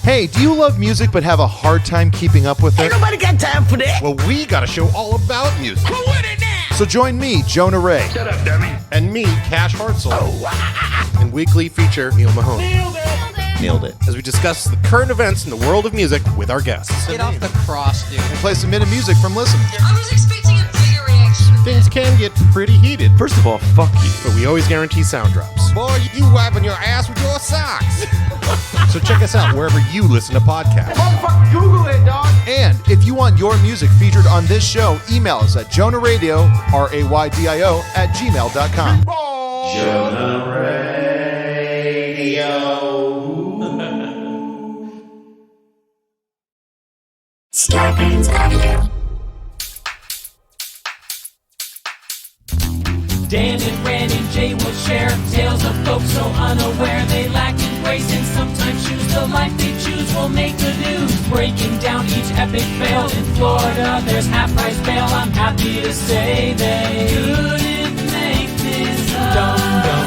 Hey, do you love music but have a hard time keeping up with it? Ain't nobody got time for that. Well, we got a show all about music. Who with it now? So join me, Jonah Ray. Shut up, dummy. And me, Cash Hartzell. Oh, And weekly feature, Neil Mahone. Nailed it. As we discuss the current events in the world of music with our guests. Get off the cross, dude. And play some minute music from listeners. I was expecting a bigger reaction. Things can get pretty heated, First of all, fuck you. but we always guarantee sound drops. Boy, you wiping your ass with your socks. So check us out wherever you listen to podcasts. motherfucker, Google it, dog. And if you want your music featured on this show, email us at jonahradio, RAYDIO, @gmail.com. Scarpins Avenue. Dan and Ren and Jay will share tales of folks so unaware they lack in grace and sometimes choose the life they choose will make the news. Breaking down each epic fail in Florida, there's half-price bail. I'm happy to say they couldn't make this up.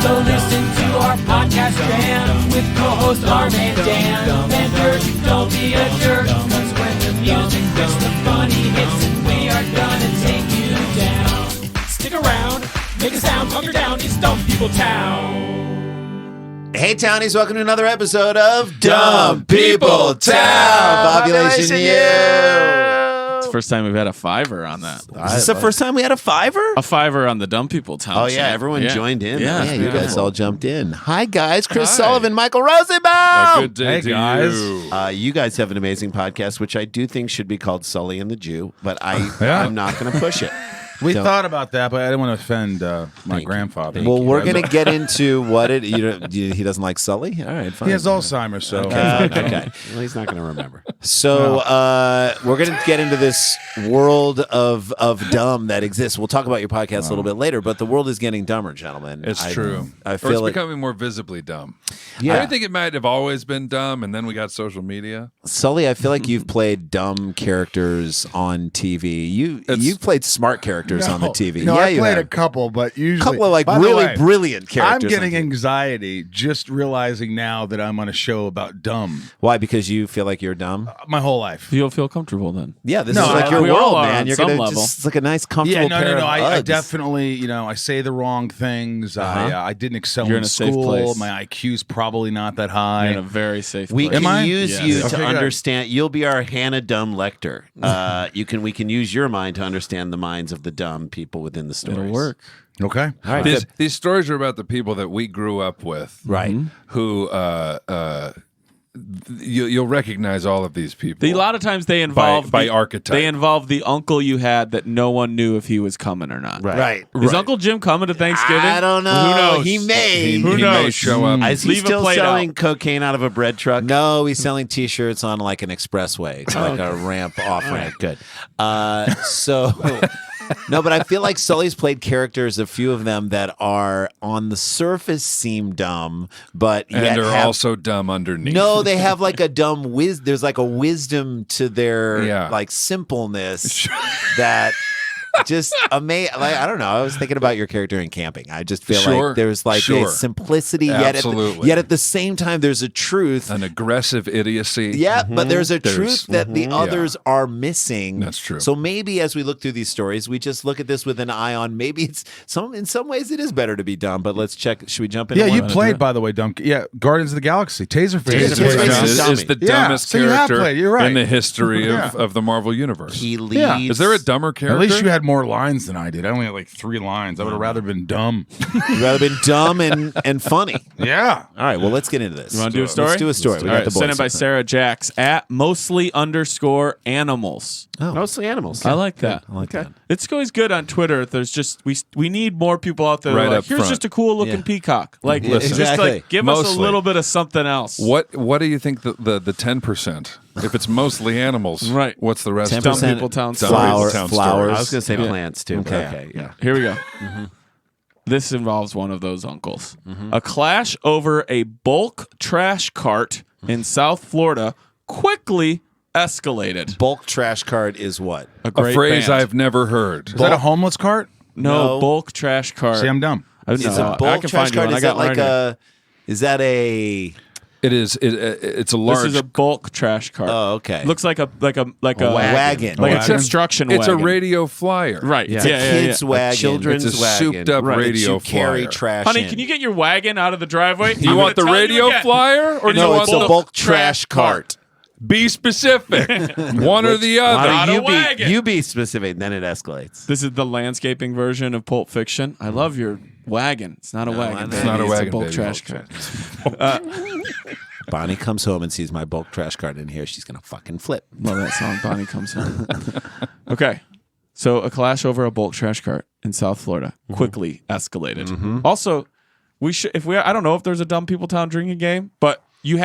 So listen to our podcast jam with co-host Arm and Dan. Bender, don't be a jerk, cause when the music hits the funny hits and we are gonna take you down. Stick around. Make a sound, calm down, it's Dumb People Town. Hey, Townies, welcome to another episode of Dumb People Town. Population U. It's the first time we've had a fiver on that. Is this the first time we had a fiver? A fiver on the Dumb People Town. Oh, yeah, chant. everyone joined in. Yeah, You guys cool. all jumped in. Hi, guys. Chris Hi. Sullivan, Michael Rosenbaum. A good day to you. You guys have an amazing podcast, which I do think should be called Sully and the Jew, but Yeah. I'm not going to push it. We Don't- thought about that, but I didn't want to offend my grandfather. Well, we're going to get into what it. He doesn't like Sully. All right, fine. He has Alzheimer's, so Okay. Well, he's not going to remember. So we're going to get into this world of dumb that exists. We'll talk about your podcast a little bit later, but the world is getting dumber, gentlemen. It's true. I Or feel it's like becoming more visibly dumb. Yeah. I think it might have always been dumb, and then we got social media. Sully, I feel like you've played dumb characters on TV. You've played smart characters on the TV. No, yeah, I you played have. a couple, but usually couple of like By the really way, brilliant I'm characters. getting on TV. anxiety just realizing now that I'm on a show about dumb. Why? Because you feel like you're dumb? My whole life. You'll feel comfortable then. Yeah, this No, is like your we all world, are man. on You're some gonna level. just it's like a nice, comfortable Yeah, pair no. of I Uggs. definitely, I say the wrong things. I didn't excel You're in in a safe school. place. My IQ's probably not that You're high. in a very safe We place. can I? use Yes. you Okay, to good. understand. You'll be our Hannah Dumb lector. We can use your mind to understand the minds of the dumb people within the stories. It'll work. Okay. All right, These, good. these stories are about the people that we grew up with, Right. who you'll recognize all of these people. A lot of times they involve by archetype. They involve the uncle you had that no one knew if he was coming or not. Right. Is Uncle Jim coming to Thanksgiving? I don't know. Who knows? He may. Who he knows? may show up. Is he Leave a still plate selling out. cocaine out of a bread truck? No, he's selling T-shirts on like an expressway, like a ramp, off ramp. Good. So, no, but I feel like Sully's played characters, a few of them that are on the surface seem dumb, but and yet are have, also dumb underneath. no, they have like a dumb there's like a wisdom to their Yeah. like simpleness that just amazing. Like, I don't know. I was thinking about your character in Camping. I just feel Sure, like there's like a sure. simplicity, Absolutely. yet at the same time there's a truth. An aggressive idiocy. Yeah, but there's a There's- truth that the others are missing. That's true. So maybe as we look through these stories, we just look at this with an eye on maybe it's in some ways it is better to be dumb. But let's check. Should we jump in? Yeah, you one? played, by the way, dumb. Yeah, Guardians of the Galaxy. Taserface. Taserface Is the Yeah, dumbest so you have character played, you're right. in the history Yeah. of the Marvel Universe. He leads. Yeah. Is there a dumber character? At least you had more lines than I did. I only had like 3 lines. I would have rather been dumb. You'd rather been dumb and funny. Yeah. All right, well, let's get into this. You want to do a story? Let's do a story. We All got right, the boys. sent in by Sarah Jacks at mostly_animals. Oh. Mostly animals. I like that. I like that. It's always good on Twitter. There's just we need more people out there. that Right are like, up here's front. just a cool looking Yeah. peacock. Like, Yeah, just exactly. like give us a Mostly. little bit of something else. What do you think the 10%? If it's mostly animals, Right. What's the rest? 10% Dumb People Town Dumb flowers. People Town Flowers. stories. I was going to say Yeah. plants too. Okay. Yeah. Here we go. This involves one of those uncles. Mm-hmm. A clash over a bulk trash cart in South Florida quickly escalated. Bulk trash cart is what? A A great phrase band. I've never heard. Is that a homeless cart? No, No. bulk trash cart. See, I'm dumb. I Is know. a I bulk can trash find you cart? one. I Is got that like one right here. a? Is that a? It is. It's a large. This is a bulk trash cart. Oh, okay. Looks like a wagon. like wagon. a construction wagon. It's a radio flyer. Right. It's a kid's wagon. Children's it's a wagon. souped-up radio that you carry flyer. trash Honey, in. can you get your wagon out of the driveway? You want the radio flyer, or do you No, want it's a the bulk trash cart. Be specific. One or the other. Not a wagon. You be specific, then it escalates. This is the landscaping version of Pulp Fiction. I love your wagon. It's not a wagon. It's not a wagon. It's a bulk baby. trash cart. Bonnie comes home and sees my bulk trash cart in here. She's going to fucking flip. Love that song. Bonnie comes home. Okay. So a clash over a bulk trash cart in South Florida quickly escalated. Also, I don't know if there's a Dumb People Town drinking game, but you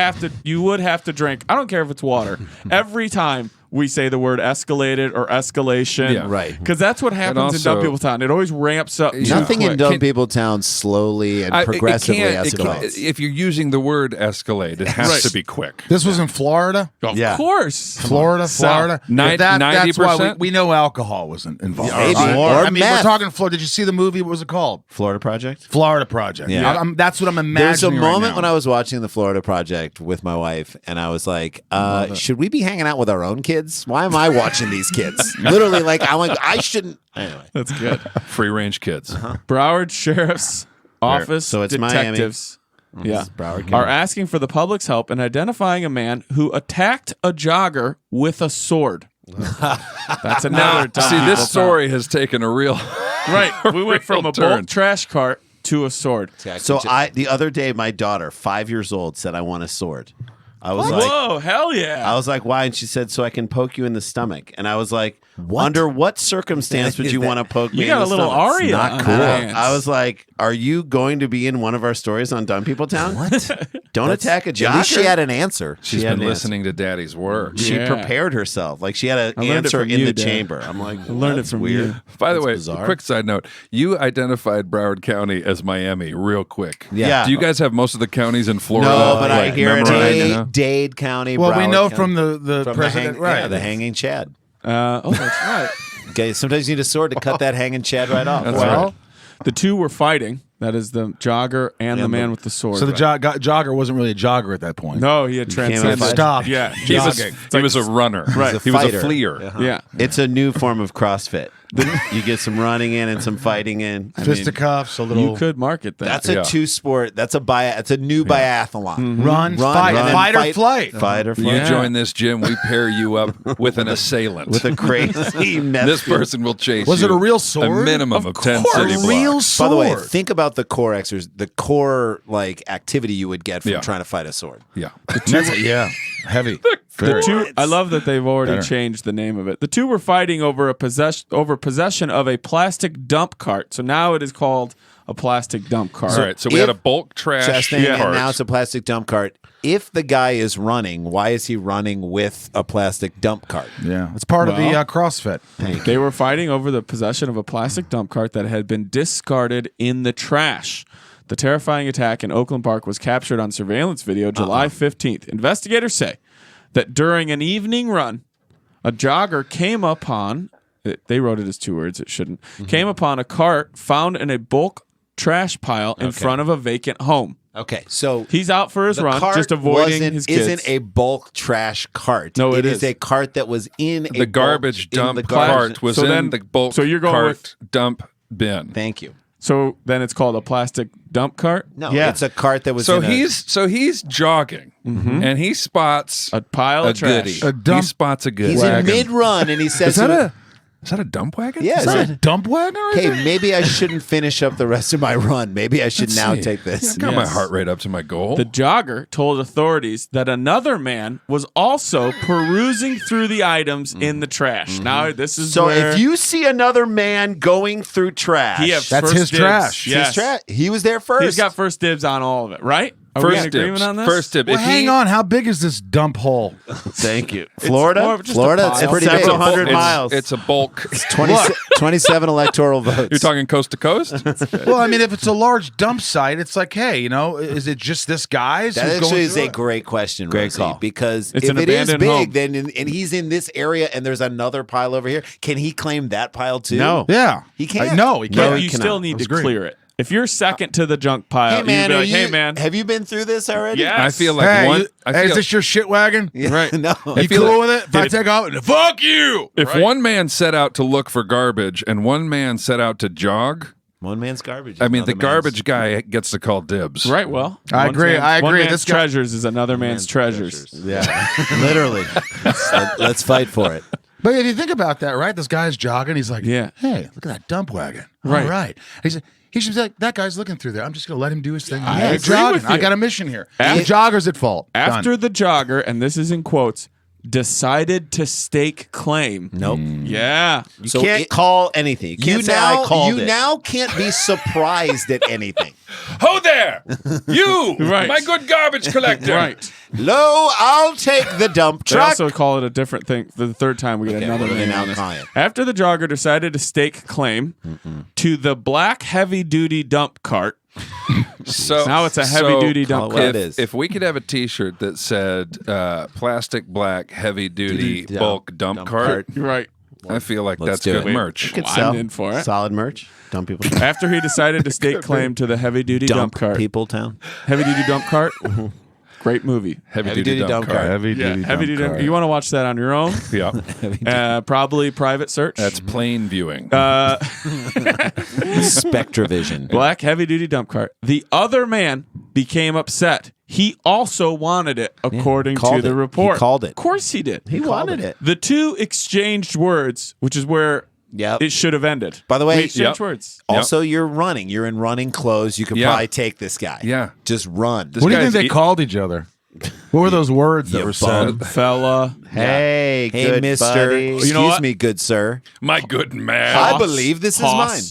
would have to drink. I don't care if it's water. Every time we say the word escalated or escalation. Yeah. Right. Because that's what happens in Dumb People Town. It always ramps up. Nothing in Dumb People Town slowly and progressively escalates. If you're using the word escalate, it has to be quick. This was in Florida? Of course. Florida. That's why 90%? we know alcohol wasn't involved. Maybe. I mean, meth. we're talking Florida. Did you see the movie? What was it called? Florida Project? Florida Project. Yeah. That's what I'm imagining. There's a moment right now. when I was watching the Florida Project with my wife, and I was like, should we be hanging out with our own kids? Why am I watching these kids? Literally, I shouldn't. Anyway. That's good. Free range kids. Broward Sheriff's Office So it's detectives Broward are asking for the public's help in identifying a man who attacked a jogger with a sword. That's another Dumb See, People this Town. story has taken a real. Right. We went from a turn. bulk trash cart to a sword. So the other day, my daughter, 5 years old, said, I want a sword. I was Whoa, hell yeah. I was like, why? And she said, so I can poke you in the stomach. And I was like, under what circumstance would you want to poke me You in got the a little stomach? aria. Not on cool. your hands. I was like, are you going to be in one of our stories on Dumb People Town? What? Don't attack a jogger. At least she had an answer. She's had been an listening to Daddy's work. She Yeah. prepared herself. Like she had an I learned it answer from in you, the Dad. chamber. I'm like, I learned it that's from weird. you. By the way, bizarre. quick side note: you identified Broward County as Miami real quick. Yeah. Do you guys have most of the counties in Florida? No, but I like, hear it. memorized, you know? Dade County. Well, we Broward know County. from the From president, right? the hanging Chad. That's right. Okay, sometimes you need a sword to cut that hanging Chad right off. That's Well, right. The two were fighting. That is the jogger and the man with the sword. so the jogger wasn't really a jogger at that point. No, he had transcended. Stop. Yeah. He was a runner. Right. He was a fighter. fleer. Yeah. It's a new form of CrossFit. You get some running in and some fighting in. Fisticuffs, a little You could market that. That's a two sport. That's a new biathlon. run, fight, and then fight or fight. flight. Fight or You flight. join this gym, we pair you up with an assailant. With a crazy mess. This person will chase Was you it a real sword? a minimum of 10 course. city A blocks. real By sword. the way, think about the core exercise, the core like activity you would get from Yeah. trying to fight a sword. Yeah. Heavy. The two, I love that they've already changed the name of it. The two were fighting over possession of a plastic dump cart. So now it is called a plastic dump cart. All right. So we had a bulk trash thing, cart. and now it's a plastic dump cart. If the guy is running, why is he running with a plastic dump cart? Yeah, it's part of the CrossFit. They were fighting over the possession of a plastic dump cart that had been discarded in the trash. The terrifying attack in Oakland Park was captured on surveillance video July 15th. Investigators say that during an evening run, a jogger came upon, they wrote it as 2 words, it shouldn't, came upon a cart found in a bulk trash pile in front of a vacant home. Okay, so He's out for his the run, cart just avoiding his kids. isn't a bulk trash cart. No, it is is a cart that was in The garbage dump garbage. cart was So in then- the bulk so you're going cart dump bin. Thank you. So then it's called a plastic dump cart? No, Yeah. it's a cart that was. So in he's jogging and he spots A pile a of trash. goodie. He spots a goodie. He's in mid-run, and he says, Is that a dump wagon? Yeah, Is that a dump wagon? Right hey, there? maybe I shouldn't finish up the rest of my run. Maybe I should now take this." I got my heart rate up to my goal. The jogger told authorities that another man was also perusing through the items in the trash. Now, this is So where if you see another man going through trash, he has That's first his dibs. trash. Yes. He was there first. He's got first dibs on all of it, right? Are we in agreement on this? First tip. Well, If hang on. How big is this dump hole? thank you. More Florida, of just a Florida, pile. it's pretty several big. It's a hundred bulk- miles. It's a bulk. 27 electoral votes. You're talking coast to coast? Well, I mean, if it's a large dump site, it's like, hey, is it just this guy's? That who's actually going is through a it? great question, Great Rosie, call. because It's if an it is abandoned big, home. then and he's in this area and there's another pile over here, can he claim that pile too? No. Yeah, He can't. No, he But can't. you still need to That's great. clear it. If you're second to the junk pile, Hey man, you'd be like, hey man, have you been through this already? Yes. I feel like Hey, is this your shit wagon? right. No. You cool with it? If I take off, fuck you. If one man set out to look for garbage and one man set out to jog, One man's garbage. I mean, the another garbage guy gets to call dibs. Right. Well, I one agree. I One agree. man's This guy- treasures is another man's treasures. Yeah, literally. Let's fight for it. But if you think about that, right? This guy's jogging. He's like, Yeah. hey, look at that dump wagon. Right. All right. He should be like, that guy's looking through there. I'm just going to let him do his thing. I Yeah, agree jogging. with you. I got a mission here. After- The jogger's at fault. After Done. the jogger, and this is in quotes, decided to stake claim. Nope. Yeah. You So can't it- call anything. You can't say I called you it. now can't be surprised at anything. Ho there! You! Right. My good garbage collector! Right. Lo, I'll take the dump They truck. also call it a different thing. For the third time, we get another what do they name now on this. call it? After the jogger decided to stake claim to the black heavy-duty dump cart. So Now it's a heavy-duty dump what cart. it is. If we could have a T-shirt that said plastic black heavy-duty Duty bulk dump cart, Right. I feel like Let's that's do good it. merch. Could I'm sell in for it. solid merch. Dump people. After he decided to stake claim to the heavy-duty dump cart. people town. Heavy-duty dump cart. Great movie. Heavy-duty dump cart. Heavy-duty dump. You want to watch that on your own? Yeah, Probably private search. that's plain viewing. Spectravision. Black heavy-duty dump cart. The other man became upset. He also wanted it, according to called the it. report. He called it. Of course he did. He wanted it. The two exchanged words, which is where Yep. it should have ended. By the way, We exchanged Yep. words. Also, you're running. You're in running clothes. You could Yeah. probably take this guy. Yeah. Just run. This What do you think guy's they called each other? What were those words that You were said? bum. Fella. Hey, Hey, good mister. buddy. You know Excuse what? me, good sir. My good man. I Hoss. believe this is Hoss. mine.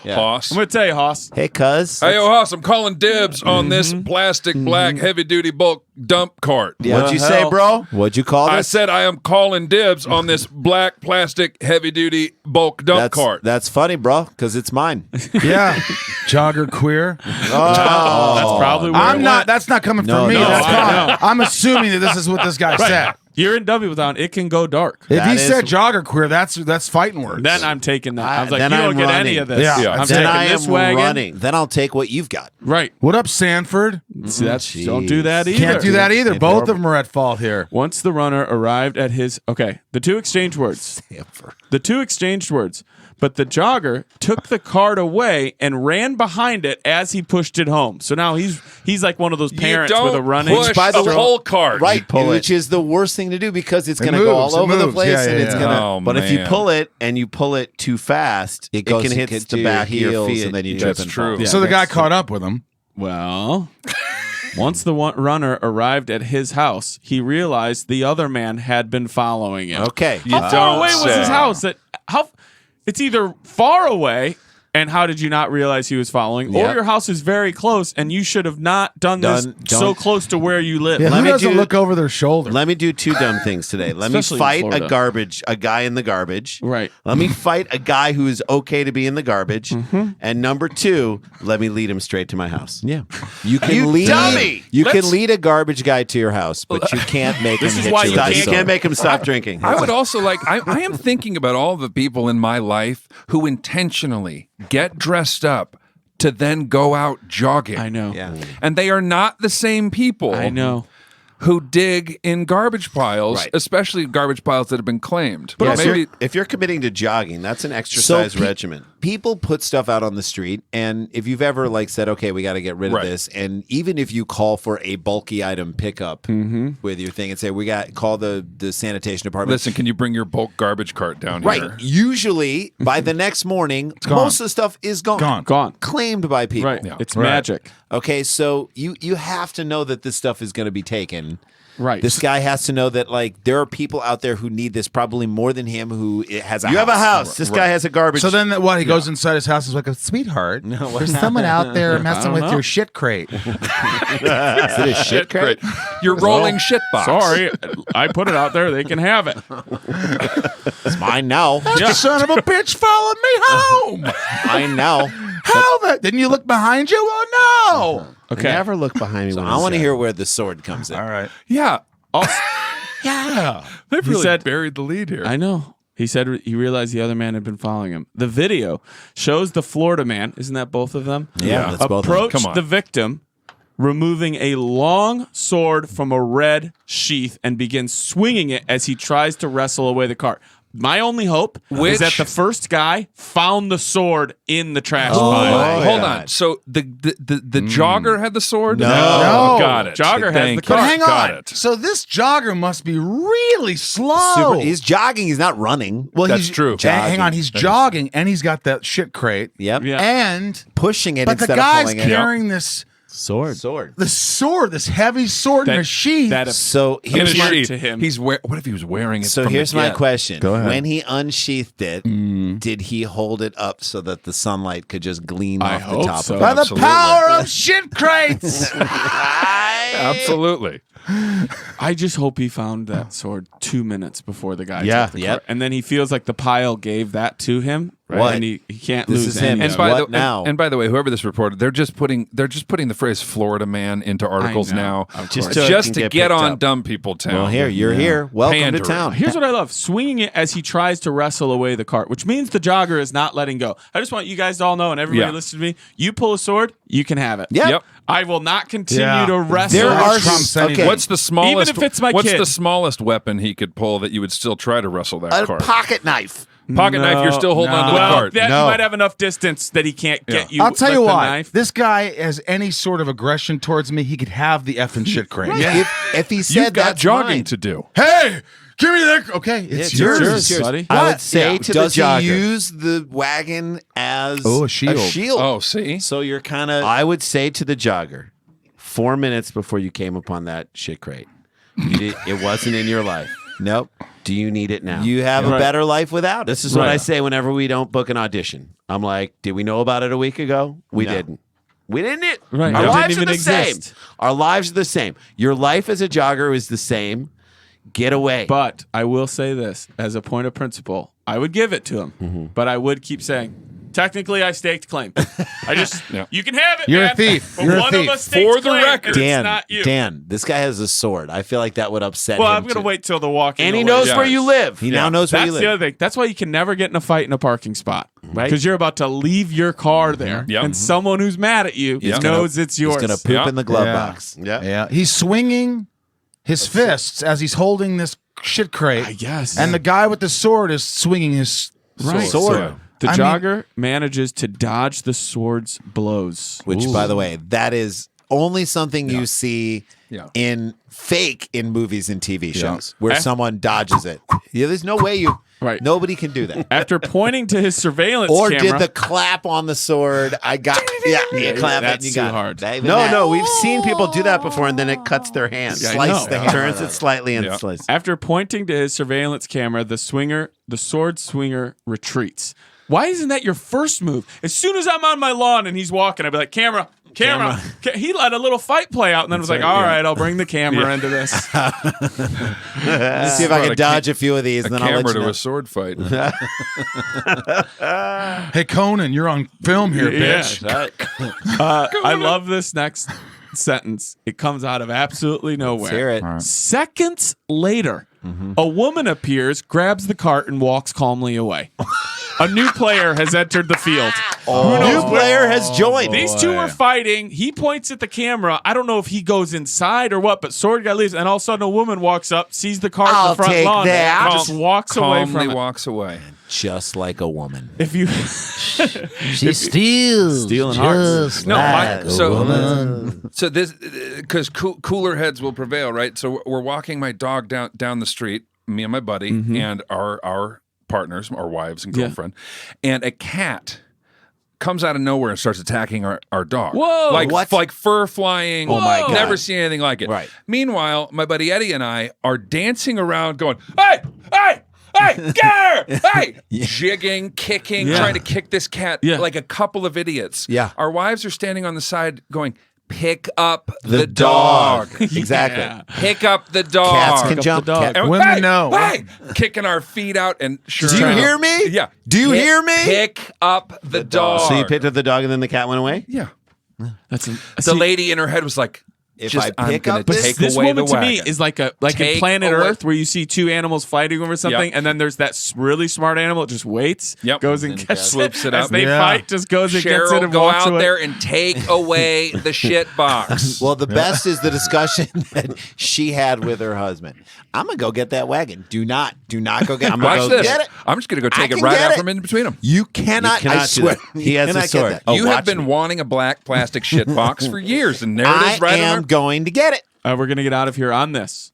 Hoss. I'm going to tell you, Hoss. Hey, cuz. Hey, yo, Hoss, I'm calling dibs on this plastic black heavy-duty bulk dump cart. What'd you The say, hell? bro? What'd you call this? I said I am calling dibs on this black plastic heavy-duty bulk dump cart. That's funny, bro, because it's mine. Yeah. Jogger queer. That's probably where I'm it not. went. That's not coming No, from me. no, That's I fine. know. I'm assuming that this is what this guy said. You're in W Town. It can go dark. If That he is- said jogger quear, that's fighting words. Then I'm taking that. I was like, then you don't I'm get running. any of this. Yeah. Yeah. I'm Then taking I this am wagon. running. Then I'll take what you've got. Right. What up, Sanford? See, don't do that either. Can't do that either. Can't Both do of them are at fault here. Once the runner arrived at his the two exchanged words. The two exchanged words. But the jogger took the cart away and ran behind it as he pushed it home. So now he's like one of those parents you don't with a running. push By the the way- whole cart. Right, pull which is the worst thing to do because it's going to moves, go all it over the moves. place Yeah, and yeah, it's yeah. going to. Oh, But if you man. pull it and you pull it too fast, it goes can to hit get the to back your of your heels feet. and then you That's trip and true. fall. Yeah. So the guy caught up with him. Well, once the runner arrived at his house, he realized the other man had been following him. Okay. You How far don't away was say. his house? It's either far away, and how did you not realize he was following, or Yep. your house is very close, and you should have not done this so don't- close to where you live. Yeah, Let who me doesn't do- look over their shoulder? Let me do two dumb things today. Let Especially in me fight Florida. a guy in the garbage. Right. Let me fight a guy who is okay to be in the garbage. And number two, let me lead him straight to my house. Yeah. You can You lead. dummy! You Let's- can lead a garbage guy to your house, but you can't make This him is hit why you you with a can't- You sword. can't make him stop drinking. I would also like, I am thinking about all the people in my life who intentionally get dressed up to then go out jogging. I know. Yeah. And they are not the same people I know. who dig in garbage piles, Right. especially garbage piles that have been claimed. But But also, maybe if you're committing to jogging, that's an exercise regimen. People put stuff out on the street, and if you've ever like said, "Okay, we got to get rid of Right. this," and even if you call for a bulky item pickup with your thing and say, "We got call the sanitation department." listen, can you bring your bulk garbage cart down Right. here? Usually, by the next morning, most of the stuff is gone. Gone. Claimed by people. Right. Yeah. It's Right. magic. Okay, so you have to know that this stuff is going to be taken. Right. This guy has to know that like there are people out there who need this probably more than him who has a You house. have a house. This guy has a garbage. So then, what? He goes inside his house. Is like, "Sweetheart, there's someone out there messing with know. your shit crate." Is it a shit crate? Your rolling shit box. Sorry, I put it out there. They can have it. It's mine now. The son of a bitch followed me home. Mine now. How that? Didn't you look behind you? Oh Okay. Never look behind me. So when I I'm want to sad. hear where the sword comes in. no! All right. Yeah. Also, Yeah. They've He really said- buried the lead here. I know. He said he realized the other man had been following him. The video shows the Florida man, isn't that both of them? Yeah, that's both of them. approach Come on. the victim, removing a long sword from a red sheath and begins swinging it as he tries to wrestle away the cart. My only hope is that the first guy found the sword in the trash pile. Hold on. So the jogger had the sword? No. Got it. Jogger has the Thank cart. you. But hang Got on. it. So this jogger must be really slow. He's jogging. He's not running. Well, That's he's true. Hang on, he's jogging and he's got that shit crate. Yep. Yeah. And Pushing it but the instead of guy's pulling it. carrying this Sword. this heavy sword in a sheath. So In here's a my, sheath. to him. What if he was wearing it? so from here's the my get? question. Go ahead. When he unsheathed it, did he hold it up so that the sunlight could just gleam I off the hope top so. of By it? the Absolutely. power of shit crates. Absolutely. I just hope he found that sword 2 minutes before the guy Yeah. took the Yep. cart. And then he feels like the pile gave that to him. Right? What? And he can't This lose is him. any And of by it. What now? And by the way, whoever this reported, they're just putting the phrase Florida man into articles know. now. Of Just course. so it Just can to get get picked on up. dumb people town. Well, here, you're here. Welcome Pandering. to town. Here's what I love. Swinging it as he tries to wrestle away the cart, which means the jogger is not letting go. I just want you guys to all know, and everybody Yeah. listen to me, you pull a sword, you can have it. Yep. I will not continue Yeah. to wrestle. There are Trump's okay. What's the smallest? Even if it's my what's kid. the smallest weapon he could pull that you would still try to wrestle that a cart? pocket knife. Pocket knife. You're still holding onto the Well, cart. that No. might have enough distance that he can't get you. I'll tell you with the what. knife. This guy has any sort of aggression towards me, he could have the effing shit crate. If he said You've got that's jogging mine, to do. Hey, give me that. Okay, it's yours. yours, buddy. I What? would say Yeah. to Does the jogger, he use the wagon as Oh, a shield. Oh, see. So you're kind of I would say to the jogger, 4 minutes before you came upon that shit crate, it wasn't in your life. nope. Do you need it now? You have a better life without it. This is what Right. I say whenever we don't book an audition. I'm like, did we know about it a week ago? We didn't. We didn't. Right. Our It lives didn't are the even same. exist. Our lives are the same. Your life as a jogger is the same. Get away. But I will say this as a point of principle, I would give it to him, but I would keep saying, technically, I staked claim. I just, you can have it. You're a man, thief. But You're a one thief. of us staked For the claim, record. and it's not you. Dan, this guy has a sword. I feel like that would upset Well, him. I'm going to too. wait till the walking. and he away knows starts. where you live. He now knows where That's you live. the other thing. That's why you can never get in a fight in a parking spot, Right. Because you're about to leave your car there, Yep. and someone who's mad at you knows it's yours. He's going to poop in the glove box. Yeah. He's swinging his fists as he's holding this shit crate. I guess. And the guy with the sword is swinging his Right. sword. The I mean- jogger manages to dodge the sword's blows. Which, by the way, that is only something you see Yeah. in fake in movies and TV shows where Eh? someone dodges it. Yeah, there's no way you. Right. Nobody can do that. After pointing to his surveillance Or camera, did the clap on the sword? I got. Yeah, you clap it. that's And you too got it. hard. That- even No, that- no, we've seen people do that before, and then it cuts their hand. Yeah, I Slice know. the hand. Turns it slightly and Yeah. slices. After pointing to his surveillance camera, the sword swinger retreats. Why isn't that your first move? As soon as I'm on my lawn and he's walking, I'd be like, camera. He let a little fight play out and then was like, all right, I'll bring the camera into this. Let's see if I can dodge a few of these, A and then I'll camera let you to know. a sword fight. Hey, Conan, you're on film here, bitch. I love this next sentence. It comes out of absolutely nowhere. Let's hear it. Seconds later, a woman appears, grabs the cart, and walks calmly away. A new player has entered the field. New player has joined. These two are fighting. He points at the camera. I don't know if he goes inside or what, but sword guy leaves, and all of a sudden a woman walks up, sees the cart in I'll the front take lawn, that. and just walks away Calmly from it. walks away. Just like a woman. If you She steals. Stealing hearts. just No, like a so woman. so this because cooler heads will prevail, right? So we're walking my dog down the street, me and my buddy, and our partners, our wives and Yeah. girlfriend, and a cat comes out of nowhere and starts attacking our dog. Whoa! Like fur flying. Oh my God. Never seen anything like it. Right. Meanwhile, my buddy Eddie and I are dancing around, going, "Hey, hey! Hey, get her! Hey!" Jigging, kicking, Yeah. trying to kick this cat Yeah. like a couple of idiots. Yeah. Our wives are standing on the side going, "Pick up The the dog. Exactly. Yeah. Pick up the dog." Cats can up jump. the dog. Cat- And Women hey, know. Hey! Kicking our feet out and sure Do you enough- hear me? Yeah. Do you hear me? Pick up the dog. So you picked up the dog, and then the cat went away. Yeah. That's The lady in her head was like, if Just, I pick I'm up gonna this, take This away moment the to me wagon. is like in Take Planet away- Earth where you see two animals fighting over something, Yep. and then there's that really smart animal that just waits, Yep. goes and And gets swoops it as up. they Yeah. fight, just goes and gets it Cheryl, and go walks out away. there and take away the shit box. well, the best is the discussion that she had with her husband. I'm gonna go get that wagon. Do not go get. I'm gonna Watch go this. get it. I'm just going to go I take it can right get out it. from in between them. You cannot. You cannot I do swear. that. He has You a cannot get sword. that. Oh, You have watch been me. wanting a black plastic shit box for years, and there it I is right am on going to get it. We're gonna get out of here on this.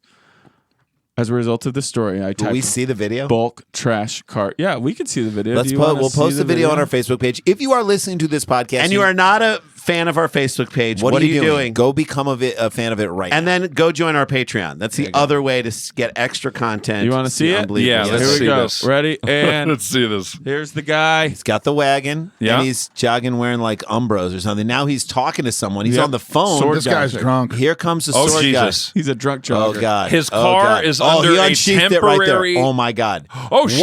As a result of this story, I Do typed we see the video? bulk trash cart. Yeah, we can see the video. Do you wanna We'll see post the video on our Facebook page. If you are listening to this podcast And you are not a fan of our Facebook page, what what are you doing? Go become a fan of it right And now. then go join our Patreon. That's the other way to get extra content. You want to see it? Unbelievable. Yeah, let's Here we see go. this. Ready? And Let's see this. here's the guy. He's got the wagon, Yeah. and he's jogging wearing like Umbros or something. Now he's talking to someone. He's Yep. on the phone. Sword This guy's guy. drunk. Here comes the Oh, sword Jesus. He's a drunk guy. Oh jogger. God! His Oh, car God. is oh, under he a unsheathed it right there. temporary- Oh my God! Oh, shit.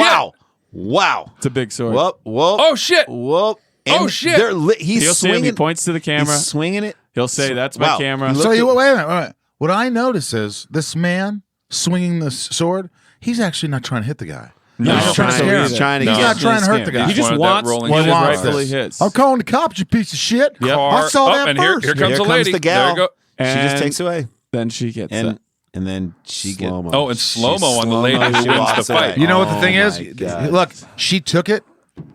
Wow! It's a big sword. Whoop! Whoop! Oh, shit. Whoop! Oh, And shit. He's He'll see him. swinging. He points to the camera. He's swinging it. He'll say, "That's my Wow. camera." So wait a minute. Wait a minute. What I notice is this man swinging the sword. He's actually not trying to hit the guy. No, he's trying to scare him. He's trying to He's get not trying to hurt the guy. He just wanted that wants rolling what shit is box. rightfully his. I'm calling the cops, you piece of shit. Yep. I saw that and first. Here comes Here a lady. the gal. There you go. She just And takes away, Then she gets it. and then she gets. Slow-mo. Oh, and slow-mo on the lady She who wins the walks fight. away. You know what the Oh, thing is? my God. Look, she took it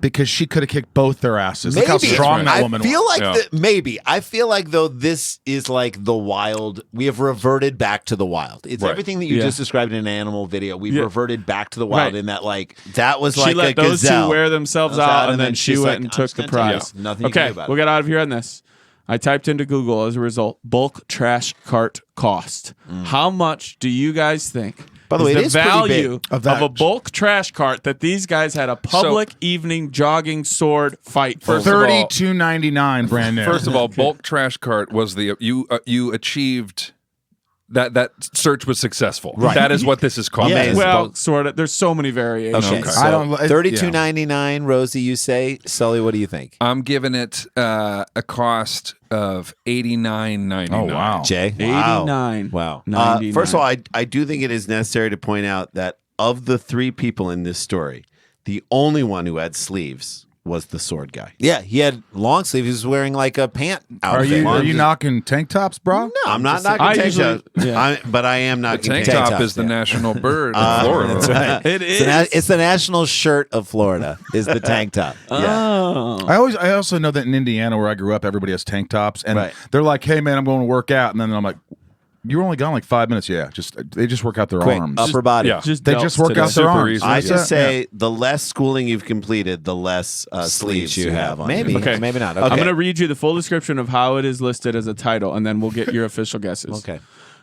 because she could have kicked both their asses. Look how Maybe. strong that woman I feel was. like maybe. I feel like though this is like the wild. We have reverted back to the wild. It's Right. everything that you Yeah. just described in an animal video. We've Yeah. reverted back to the wild Right. in that like That was She like a let those gazelle. two wear themselves Goes out, and then she she's went like, and "I'm took just the gonna take prize. it. Nothing you can Okay, do about we'll it. get out of here on this. I typed into Google as a result, bulk trash cart cost. How much do you guys think? By the way, is it the is pretty value big. Of that. a bulk trash cart that these guys had a public evening jogging sword fight for? First of all- $32.99 brand new. First of all, bulk trash cart was the you achieved that search was successful. Right. That is what this is called. Yeah. Well, sort of. There's so many variations. Okay, Okay. so I don't- $32.99. Rosie, you say. Sully, what do you think? I'm giving it a cost of $89.99. Oh, wow. Jay, 89. Wow. 99. First of all, I do think it is necessary to point out that of the three people in this story, the only one who had sleeves was the sword guy. Yeah, he had long sleeves. He was wearing like a pant Are outfit. you knocking tank tops, bro? No, I'm not just knocking I tank usually- top, yeah. but I am The knocking tank tank top tops, is the yeah. national bird of Florida. That's right. It is. It's the national shirt of Florida. Is the tank top? Oh. I also know that in Indiana, where I grew up, everybody has tank tops, and Right. they're like, "Hey, man, I'm going to work out," and then I'm like, "You're only gone like 5 minutes." Yeah, they just work out their Quick, arms. upper body. Yeah. They just work out their Super arms. easy. I That's just it. say the less schooling you've completed, the less sleeves you have on. Maybe. you. Okay. Maybe not. I'm Okay. going to read you the full description of how it is listed as a title, and then we'll get your official guesses. Okay.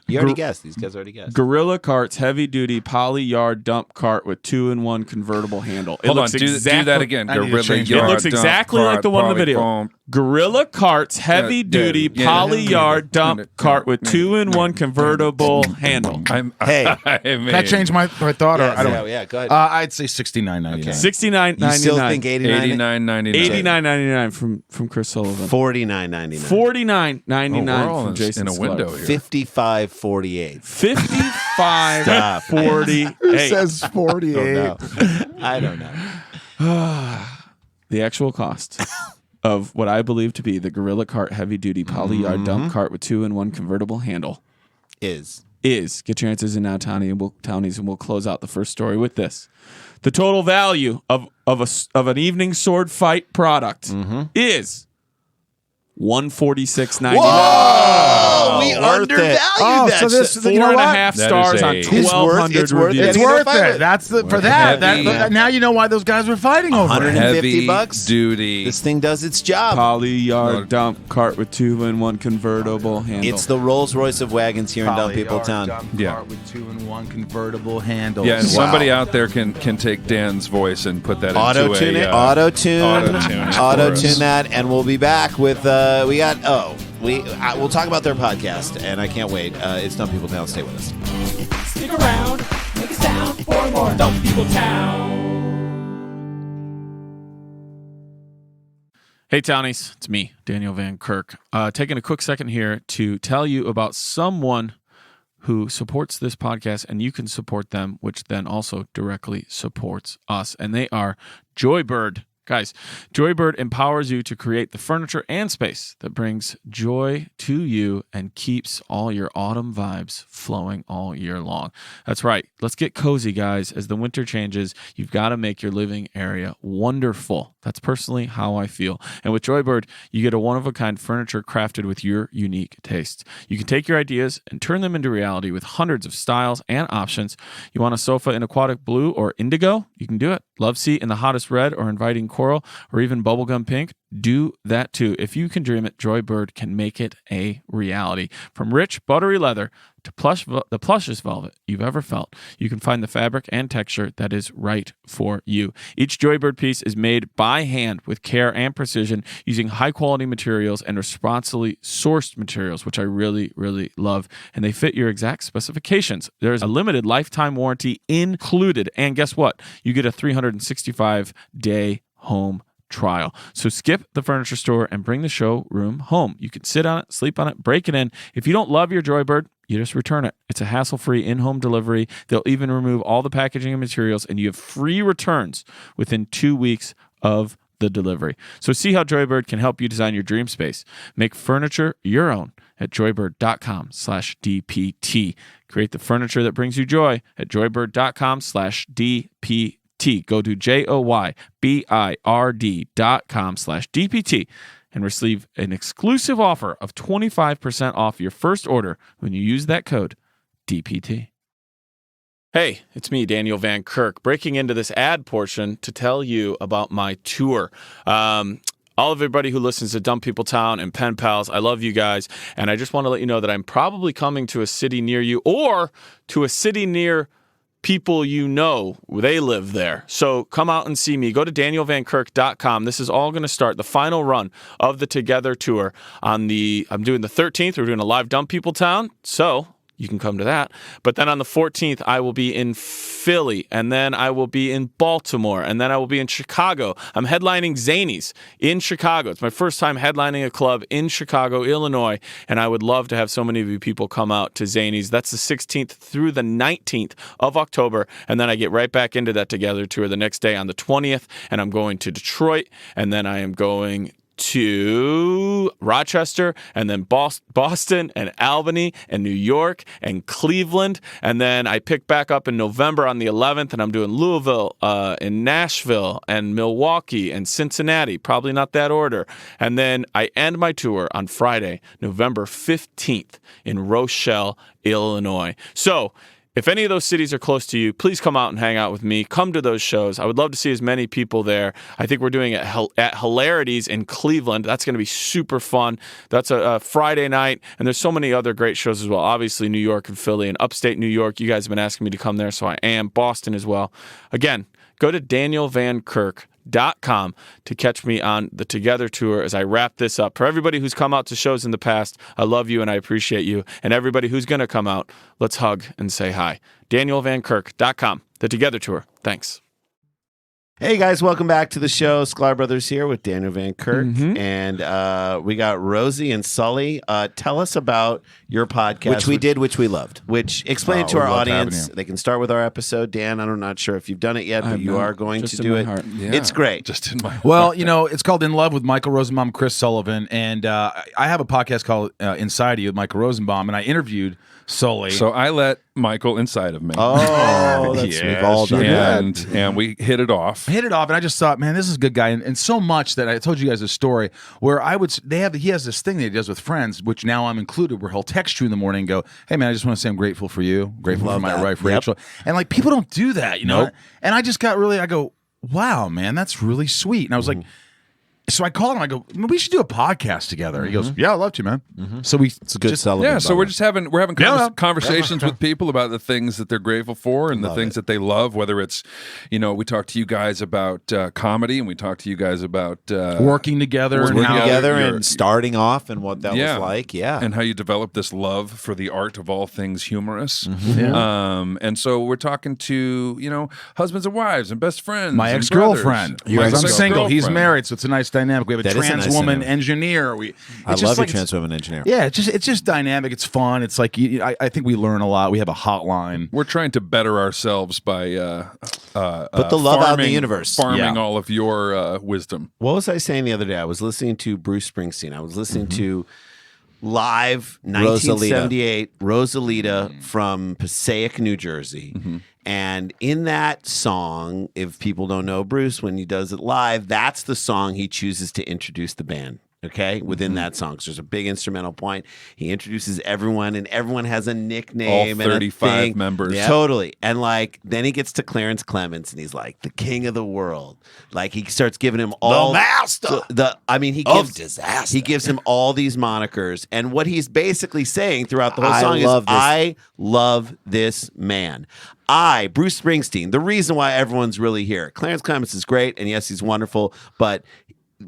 You already guessed. These guys already guessed. Gorilla Cart's heavy-duty poly-yard dump cart with 2-in-1 convertible handle. It Hold on, looks do that again. I need to Gorilla change yard It looks dump exactly like cart, the one in the video. polyfoam. Gorilla Cart's heavy-duty yeah. poly-yard dump cart with 2-in-1 convertible handle. Hey. Can I change my thought? Or I don't. Yeah, go ahead. I'd say $69.99. Okay. $69.99. You still think 89? $89.99. $89.99 from Chris Sullivan. $49.99. $49.99 We're all from Jason in a window Sklar. here. 55.48. 55.48. Who says 48? I don't know. The actual cost of what I believe to be the Gorilla Cart heavy-duty poly-yard dump cart with 2-in-1 convertible handle Is get your answers in now, Townies, and we'll close out the first story with this. The total value of an evening sword fight product is $146.99. Oh, we worth undervalued it. that. so this, shit. you know what? 4.5 That stars is on a- 1,200 It's worth it. reviews. It's You worth gotta fight it. it. That's for that. Heavy. Now you know why those guys were fighting over it. 150 Heavy bucks. duty. This thing does its job. Poly-yard dump cart with 2-in-1 convertible handle. It's the Rolls Royce of wagons here in Dumb People Town. Yeah. With 2-in-1 convertible handles. Yeah, and somebody out there can take Dan's voice and put that Auto into tune a it. Auto tune Auto-tune it for us. that, and we'll be back with we'll talk about their podcast, and I can't wait. It's Dumb People Town. Stay with us. Stick around, make a sound for more Dumb People Town. Hey, Townies. It's me, Daniel Van Kirk. Taking a quick second here to tell you about someone who supports this podcast, and you can support them, which then also directly supports us. And they are Joybird. Guys, Joybird empowers you to create the furniture and space that brings joy to you and keeps all your autumn vibes flowing all year long. That's right. Let's get cozy, guys. As the winter changes, you've got to make your living area wonderful. That's personally how I feel. And with Joybird, you get a one-of-a-kind furniture crafted with your unique tastes. You can take your ideas and turn them into reality with hundreds of styles and options. You want a sofa in aquatic blue or indigo? You can do it. Love seat in the hottest red or inviting coral or even bubblegum pink? Do that too. If you can dream it, Joybird can make it a reality. From rich, buttery leather to the plushest velvet you've ever felt, you can find the fabric and texture that is right for you. Each Joybird piece is made by hand with care and precision using high-quality materials and responsibly sourced materials, which I really, really love. And they fit your exact specifications. There's a limited lifetime warranty included. And guess what? You get a 365-day home trial. So skip the furniture store and bring the showroom home. You can sit on it, sleep on it, break it in. If you don't love your Joybird, you just return it. It's a hassle-free in-home delivery. They'll even remove all the packaging and materials, and you have free returns within 2 weeks of the delivery. So see how Joybird can help you design your dream space. Make furniture your own at joybird.com/DPT. Create the furniture that brings you joy at joybird.com/DPT. Go to joybird.com/DPT and receive an exclusive offer of 25% off your first order when you use that code DPT. Hey, it's me, Daniel Van Kirk, breaking into this ad portion to tell you about my tour. All of everybody who listens to Dumb People Town and Pen Pals, I love you guys. And I just want to let you know that I'm probably coming to a city near you or to a city near people you know, they live there. So come out and see me. Go to danielvankirk.com. This is all going to start the final run of the Together tour I'm doing the 13th. We're doing a live Dumb People Town. So you can come to that. But then on the 14th, I will be in Philly, and then I will be in Baltimore, and then I will be in Chicago. I'm headlining Zanies in Chicago. It's my first time headlining a club in Chicago, Illinois, and I would love to have so many of you people come out to Zanies. That's the 16th through the 19th of October, and then I get right back into that Together tour the next day on the 20th, and I'm going to Detroit, and then I am going to Rochester, and then Boston and Albany and New York and Cleveland. And then I pick back up in November on the 11th, and I'm doing Louisville and Nashville and Milwaukee and Cincinnati, probably not that order. And then I end my tour on Friday, November 15th in Rochelle, Illinois. So if any of those cities are close to you, please come out and hang out with me. Come to those shows. I would love to see as many people there. I think we're doing it at Hilarities in Cleveland. That's going to be super fun. That's a Friday night, and there's so many other great shows as well. Obviously, New York and Philly and upstate New York. You guys have been asking me to come there, so I am. Boston as well. Again, go to danielvankirk.com to catch me on the Together tour as I wrap this up. For everybody who's come out to shows in the past, I love you and I appreciate you. And everybody who's going to come out, let's hug and say hi. danielvankirk.com, the Together tour. Thanks. Hey guys, welcome back to the show. Sklar Brothers here with Daniel Van Kirk, and we got Rosie and Sully. Tell us about your podcast, which we loved. Which explain it to our audience. They can start with our episode. Dan, I'm not sure if you've done it yet, but you are going to do it. Yeah, it's great. Just in my heart. Well, it's called In Love with Michael Rosenbaum and Chris Sullivan, and I have a podcast called Inside You with Michael Rosenbaum, and I interviewed Sully. So I let Michael inside of me. Oh, that's we've all done that. And we hit it off. And I just thought, man, this is a good guy, and so much that I told you guys a story where he has this thing that he does with friends, which now I'm included, where he'll text you in the morning and go, hey man, I just want to say I'm grateful for you, grateful for my wife Rachel, and like people don't do that, Nope. And I just got I go, wow, man, that's really sweet, and I was like. So I called him. I go, we should do a podcast together. He goes, yeah, I'd love to, man. So it's a good Sullivan. Yeah, so we're having conversations with people about the things that they're grateful for and the things that they love. Whether it's, we talk to you guys about comedy, and we talk to you guys about working together, and starting off, and what that was like. Yeah, and how you develop this love for the art of all things humorous. And so we're talking to husbands and wives and best friends. My ex-girlfriend. I'm single. He's married, so it's a nice dynamic. We have a That is a trans nice woman dynamic. engineer. I love a trans woman engineer. Yeah, it's just dynamic. It's fun. It's like I think we learn a lot. We have a hotline. We're trying to better ourselves by Put the love out in the universe. farming all of your wisdom. What was I saying the other day? I was listening to Bruce Springsteen. I was listening to live 1978 Rosalita from Passaic, New Jersey. And in that song, if people don't know Bruce, when he does it live, that's the song he chooses to introduce the band. Okay, within that song, because there's a big instrumental point. He introduces everyone, and everyone has a nickname. All 35 and a thing. members. Yeah. Totally. And like, then he gets to Clarence Clements, and he's like the king of the world. Like, he starts giving him all The master he of gives disaster. He gives him all these monikers, and what he's basically saying throughout the whole I song love is, this. "I love this man." Bruce Springsteen, the reason why everyone's really here. Clarence Clements is great, and yes, he's wonderful, but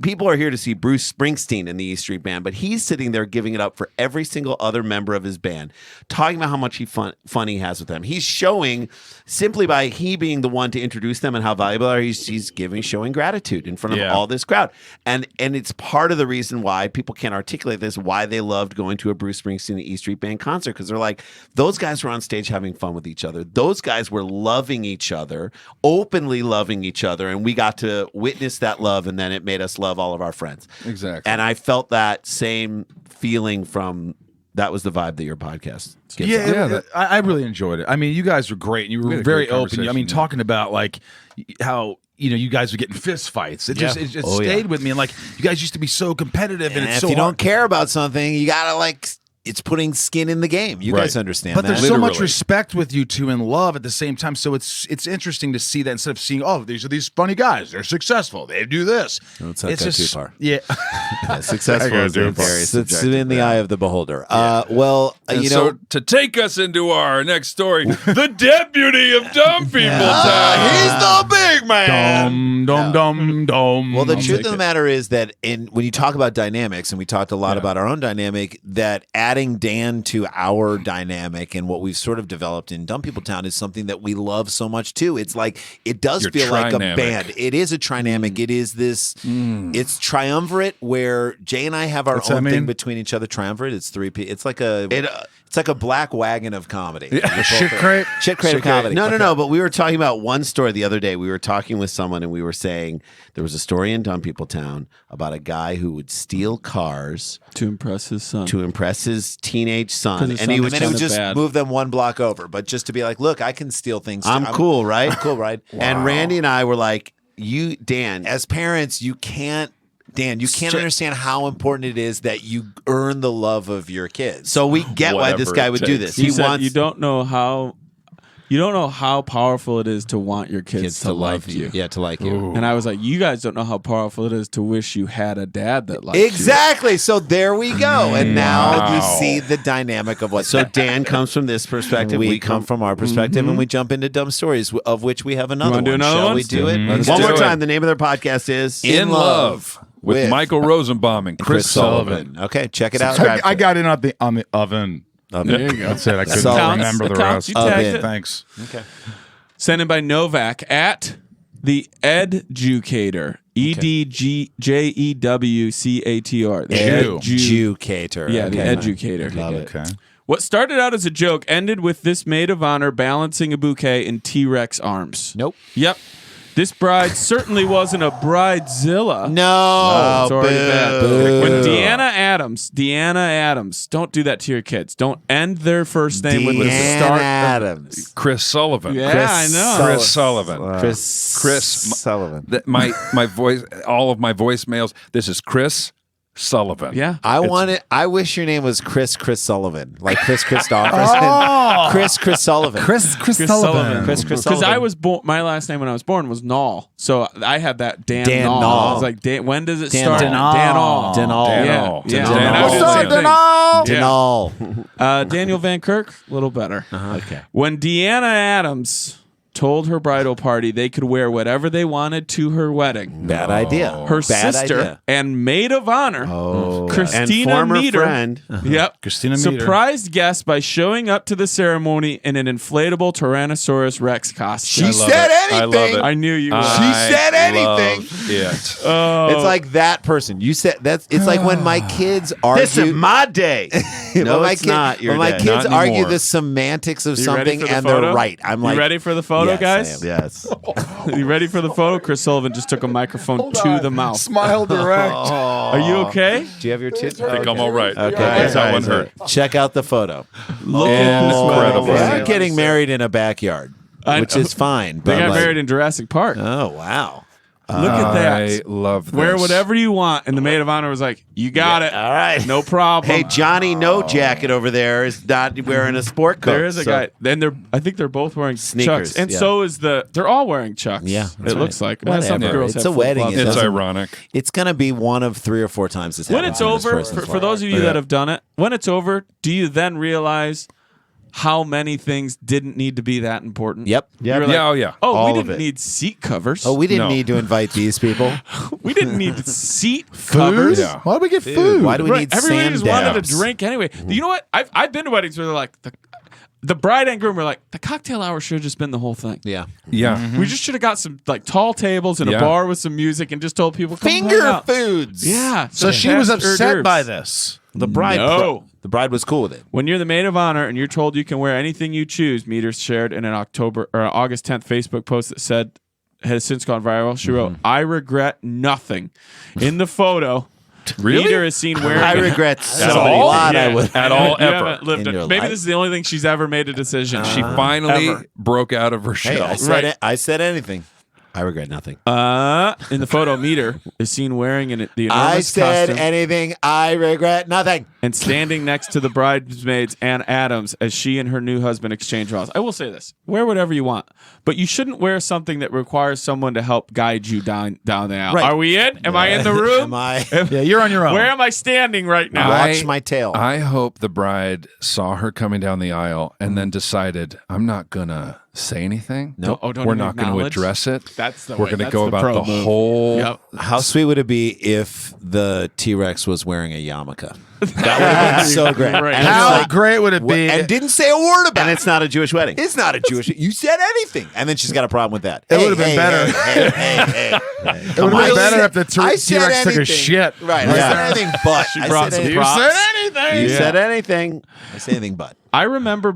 people are here to see Bruce Springsteen in the E Street Band, but he's sitting there giving it up for every single other member of his band, talking about how much fun he has with them. He's showing, simply by he being the one to introduce them and how valuable they are, he's showing gratitude in front of all this crowd. And it's part of the reason why people can't articulate this, why they loved going to a Bruce Springsteen E Street Band concert, because they're like, those guys were on stage having fun with each other. Those guys were loving each other, openly loving each other, and we got to witness that love, and then it made us love all of our friends. Exactly. And I felt that same feeling from that was the vibe that your podcast gives off. I really enjoyed it. I mean, you guys were great, and you We were had a very great open. I mean, conversation, talking about like how you guys were getting fist fights. It just stayed with me, and like you guys used to be so competitive, and And it's if so you hard. don't care about something, you gotta it's putting skin in the game. You guys understand But that. there's so much Literally. respect with you two and love at the same time. So it's interesting to see that instead of seeing, oh, these are these funny guys. They're successful. They do this. Let's not It's go just too far. Yeah. Successful is very It's subjective. in the eye of the beholder. And so to take us into our next story, the deputy of Dumb People Town. he's the big man. Dum. Well, the truth of the matter is that when you talk about dynamics, and we talked a lot about our own dynamic, that adding Dan to our dynamic and what we've sort of developed in Dumb People Town is something that we love so much too. It's like it does Your feel like a trinamic. band. It is a trinamic. It is this. It's triumvirate where Jay and I have our What's that own thing mean? between each other. Triumvirate. It's three. It's like a. It's like a black wagon of comedy. Shit crate. Shit crate of comedy. No. But we were talking about one story the other day. We were talking with someone, and we were saying there was a story in Dumb People Town about a guy who would steal cars to impress his son. to impress his teenage son, 'Cause his and he son was And then it would kinda just bad. move them one block over, but just to be like, look, I can steal things. Too. I'm cool, right? I'm cool, right? And Randy and I were like, Dan, As parents, you can't understand how important it is that you earn the love of your kids. so we get why this Whatever guy it would do takes. this. He said wants you don't know how powerful it is to want your kids to like you. Yeah, to like you. And I was like, you guys don't know how powerful it is to wish you had a dad that liked Exactly. So there we go. And now you Wow. see the dynamic of what. So Dan comes from this perspective. we come from our perspective, and we jump into dumb stories, of which we have another wanna do one. another Shall one? we do it? Let's One do more it. time. The name of their podcast is In Love with Michael Rosenbaum and Chris Sullivan. Okay, check it out. I got in on the oven. There you go. That's it. I couldn't Counts. remember the That counts. rest. You tagged Oven. it. Thanks. Sent in by Novak at the Educator. EDGJEWCATR. The Educator. Yeah, the Okay. Educator. Love it. Okay. What started out as a joke ended with this maid of honor balancing a bouquet in T-Rex arms. Nope. Yep. This bride certainly wasn't a bridezilla. No. It's already bad. Boo. When Deanna Adams, don't do that to your kids. Don't end their first name with the Deanna start. Adams. Chris Sullivan. Yeah, I know. Chris Sullivan. Chris Sullivan. My voice, all of my voicemails. This is Chris Sullivan. Yeah. I wish your name was Chris Sullivan, like Chris Christopherson. Chris Sullivan. Chris Sullivan. Chris Because Sullivan. I was born, my last name when I was born was Nall, so I had that Dan Nall. I was like, when does it Dan start? Nall. Danall. Danall. Yeah, yeah. Danall. And I would do the same thing. Denal. Daniel Van Kirk, a little better. Okay. When Deanna Adams told her bridal party they could wear whatever they wanted to her wedding. Bad idea. Her Bad sister idea. and maid of honor, Christina and former Meter, friend. Christina Meter. surprised guests by showing up to the ceremony in an inflatable Tyrannosaurus Rex costume. She said anything. I love it. I knew you would. She said anything. It. It's like that person. You said that's. It's like when my kids argue. This is my day. No, when it's not your When my day. kids Not argue anymore. the semantics of You ready something for the and photo? they're right. I'm like, you ready for the photo, yes, guys? I am. Yes. You ready for the photo? Chris Sullivan just took a microphone to the mouth. Smile direct. Are you okay? Do you have your tits? I think I'm all right. Okay. That one hurt. Check out the photo. Incredible. They're getting married in a backyard, which is fine. They But got like, married in Jurassic Park. oh wow. Look at that. I love this. Wear whatever you want. And the maid of honor was like, you got it. All right. No problem. Hey, Johnny No Jacket over there is not wearing a sport coat. There is a so- guy. Then I think they're both wearing Sneakers, Chucks. And yeah. so is they're all wearing Chucks. Yeah, It looks like. Well, some Whatever. girls It's have a wedding. flip-flops. It It's doesn't- ironic. It's gonna be one of 3 or 4 times this When happens it's in this over, person's for life. those of you that have done it, when it's over, do you then realize how many things didn't need to be that important? Yep. You're like, Yeah, oh, yeah. Oh, All we of didn't it. need seat covers. Oh, we didn't No. need to invite these people. We didn't need seat Food? covers. Yeah. Why do we get food? Why do we Right. need Everybody sand just wanted dabs? to drink anyway. You know what? I've been to weddings where they're like the bride and groom were like, the cocktail hour should have just been the whole thing. Yeah. Yeah. We just should have got some like tall tables and a Yeah. bar with some music and just told people come hang Finger out. foods. Yeah. So she was upset by this. The bride. No. The bride was cool with it. When you're the maid of honor and you're told you can wear anything you choose, Meter shared in an August 10th Facebook post that said has since gone viral. She wrote, "I regret nothing." In the photo, Really? Meter is seen wearing. I regret so At a all? lot. Yeah. I would. At all, You ever. haven't lived in it. your Maybe life? this is the only thing she's ever made a decision. She finally Ever. broke out of her Hey, shell. I said Right. it. I said anything. I regret nothing. In the photo, Meter is seen wearing the enormous I said costume anything. I regret nothing. and standing next to the bridesmaids Ann Adams as she and her new husband exchange vows. I will say this: wear whatever you want, but you shouldn't wear something that requires someone to help guide you down the aisle. Right. Are we in? Am I in the room? Am I? Yeah, you're on your own. Where am I standing right now? Watch my tail. I hope the bride saw her coming down the aisle and then decided, I'm not going to say anything. No. Oh, don't We're even not going to acknowledge? address it. That's the We're way. going to That's go the about pro the move. whole. Yep. How sweet would it be if the T-Rex was wearing a yarmulke? That would have been so great. Right. And How it's like, great would it be? and didn't say a word about And it. it's not a Jewish wedding. It's not a Jewish. You said anything, and then she's got a problem with that. It would have been better. Hey. It would have been better if the I T-Rex said took a anything. shit. Right. I said anything but. She I brought said some anything. props. You said anything. I said anything but. I remember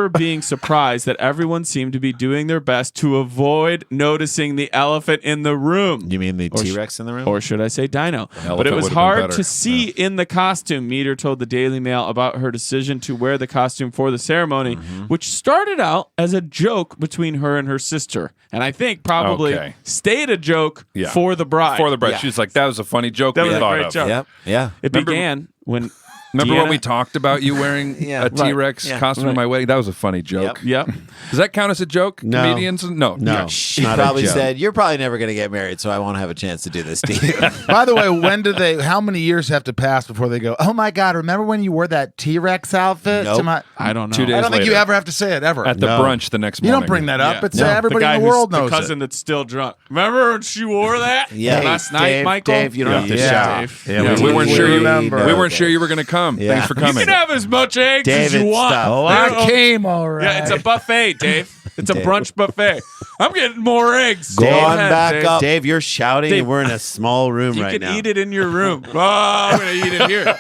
being surprised that everyone seemed to be doing their best to avoid noticing the elephant in the room. You mean the Or sh- T-Rex in the room? Or should I say dino? But it elephant was would've been hard better. to see in the costume. Meter told the Daily Mail about her decision to wear the costume for the ceremony, which started out as a joke between her and her sister. And I think probably Okay. stayed a joke Yeah. for the bride. For the bride. Yeah. She's like, that was a funny joke That we was a thought great of. joke. Yep. Yeah. It began when... Remember Deanna- when we talked about you wearing Yeah. a T-Rex Right. Yeah. costume at my wedding? That was a funny joke. Yep. Does that count as a joke? No. Comedians? No. No. She Not a probably joke. said, "You're probably never going to get married, so I won't have a chance to do this to you." By the way, how many years have to pass before they go, oh my God, remember when you wore that T-Rex outfit? Nope. to my-" I don't know. 2 days I don't think you later. ever have to say it ever. At the No. brunch the next You morning. don't bring that up. Yeah. It's No. everybody guy in the who's world knows the cousin that's still drunk. Remember when she wore that? Yeah. Last night, Dave, Michael. Dave, you don't have to Yeah. shout. Dave. Yeah, Yeah, we weren't we sure you remember. we weren't sure you were going to come. Yeah. Thanks for You coming. can have as much eggs as David, you want. stop. Oh, I came all right. Yeah, it's a buffet, Dave. It's a brunch buffet. I'm getting more eggs. Go Go on ahead, back Dave. up. Dave, you're shouting, Dave, and we're in a small room You right can now. eat it in your room. Oh, I'm going to eat it here.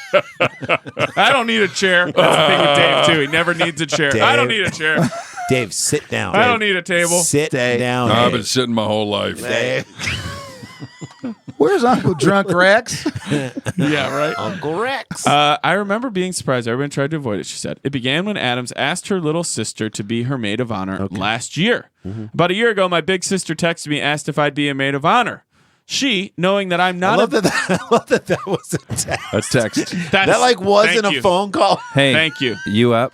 I don't need a chair. That's the thing with Dave, too. He never needs a chair. I don't need a chair. Dave, sit down. I don't need a table. Sit down. I've Dave. been sitting my whole life. Dave. Where's Uncle Drunk Rex? Yeah, right. Uncle Rex. I remember being surprised. Everyone tried to avoid it, she said. It began when Adams asked her little sister to be her maid of honor last year. About a year ago, my big sister texted me, asked if I'd be a maid of honor. She, knowing that I'm I not love that was a text. A text. That like wasn't Thank a you. phone call. Hey, Thank you. you up?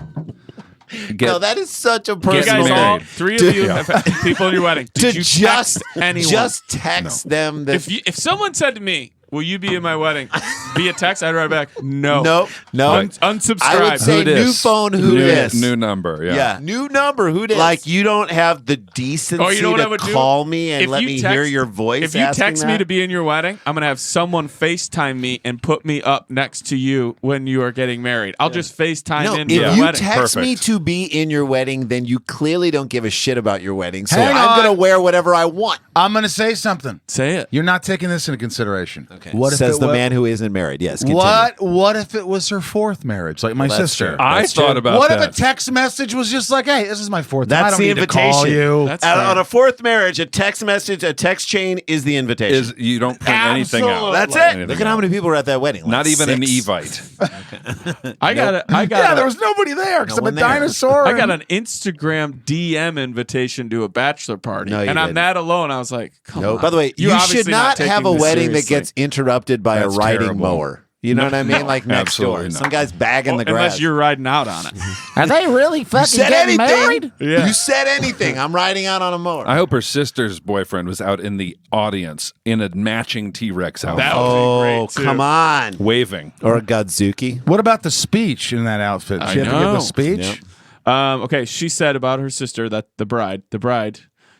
Get, No, that is such a You personal guys all, married. 3 of you have people in your wedding. to Did you just text anyone? just text them that If someone said to me, will you be in my wedding? Via text, I'd write back, no. Nope. No. Unsubscribe. I would say Who dis? new phone, who dis? New number. Yeah. New number, who dis? Like you don't have the decency to call me and let me hear your voice. If you text me to be in your wedding, I'm going to have someone FaceTime me and put me up next to you when you are getting married. I'll just FaceTime in if the you wedding. text me to be in your wedding, then you clearly don't give a shit about your wedding. So I'm going to wear whatever I want. I'm going to say something. Say it. You're not taking this into consideration. Okay. What if Says the man who isn't married. Yes. Continue. What if it was her fourth marriage, like my sister? I thought about what that. if a text message was just like, "Hey, this is my fourth. I That's don't the need invitation. to call you." That's on a fourth marriage, a text message, a text chain is the invitation. You don't print anything out. That's Anything it. Look at how many people were at that wedding. Like Not even 6. an Evite. I got Yeah, there was nobody there because I'm a one there. dinosaur. I got an Instagram DM invitation to a bachelor party, No, you and I'm didn't. that alone. I was like, "Come on." By the way, You're you obviously should not taking have a this wedding that seriously. gets interrupted by That's a riding terrible. mower. You know what I mean? Like next door. absolutely not. Some guy's bagging the grass. unless you're riding out on it. Are they really fucking said getting anything. married? Yeah. You said anything. I'm riding out on a mower. I hope her sister's boyfriend was out in the audience in a matching T-Rex outfit, That would be great, too. Come on. waving. or a Godzuki. What about the speech in that outfit? She had to give know. the speech. Yep. Okay, she said about her sister that the bride,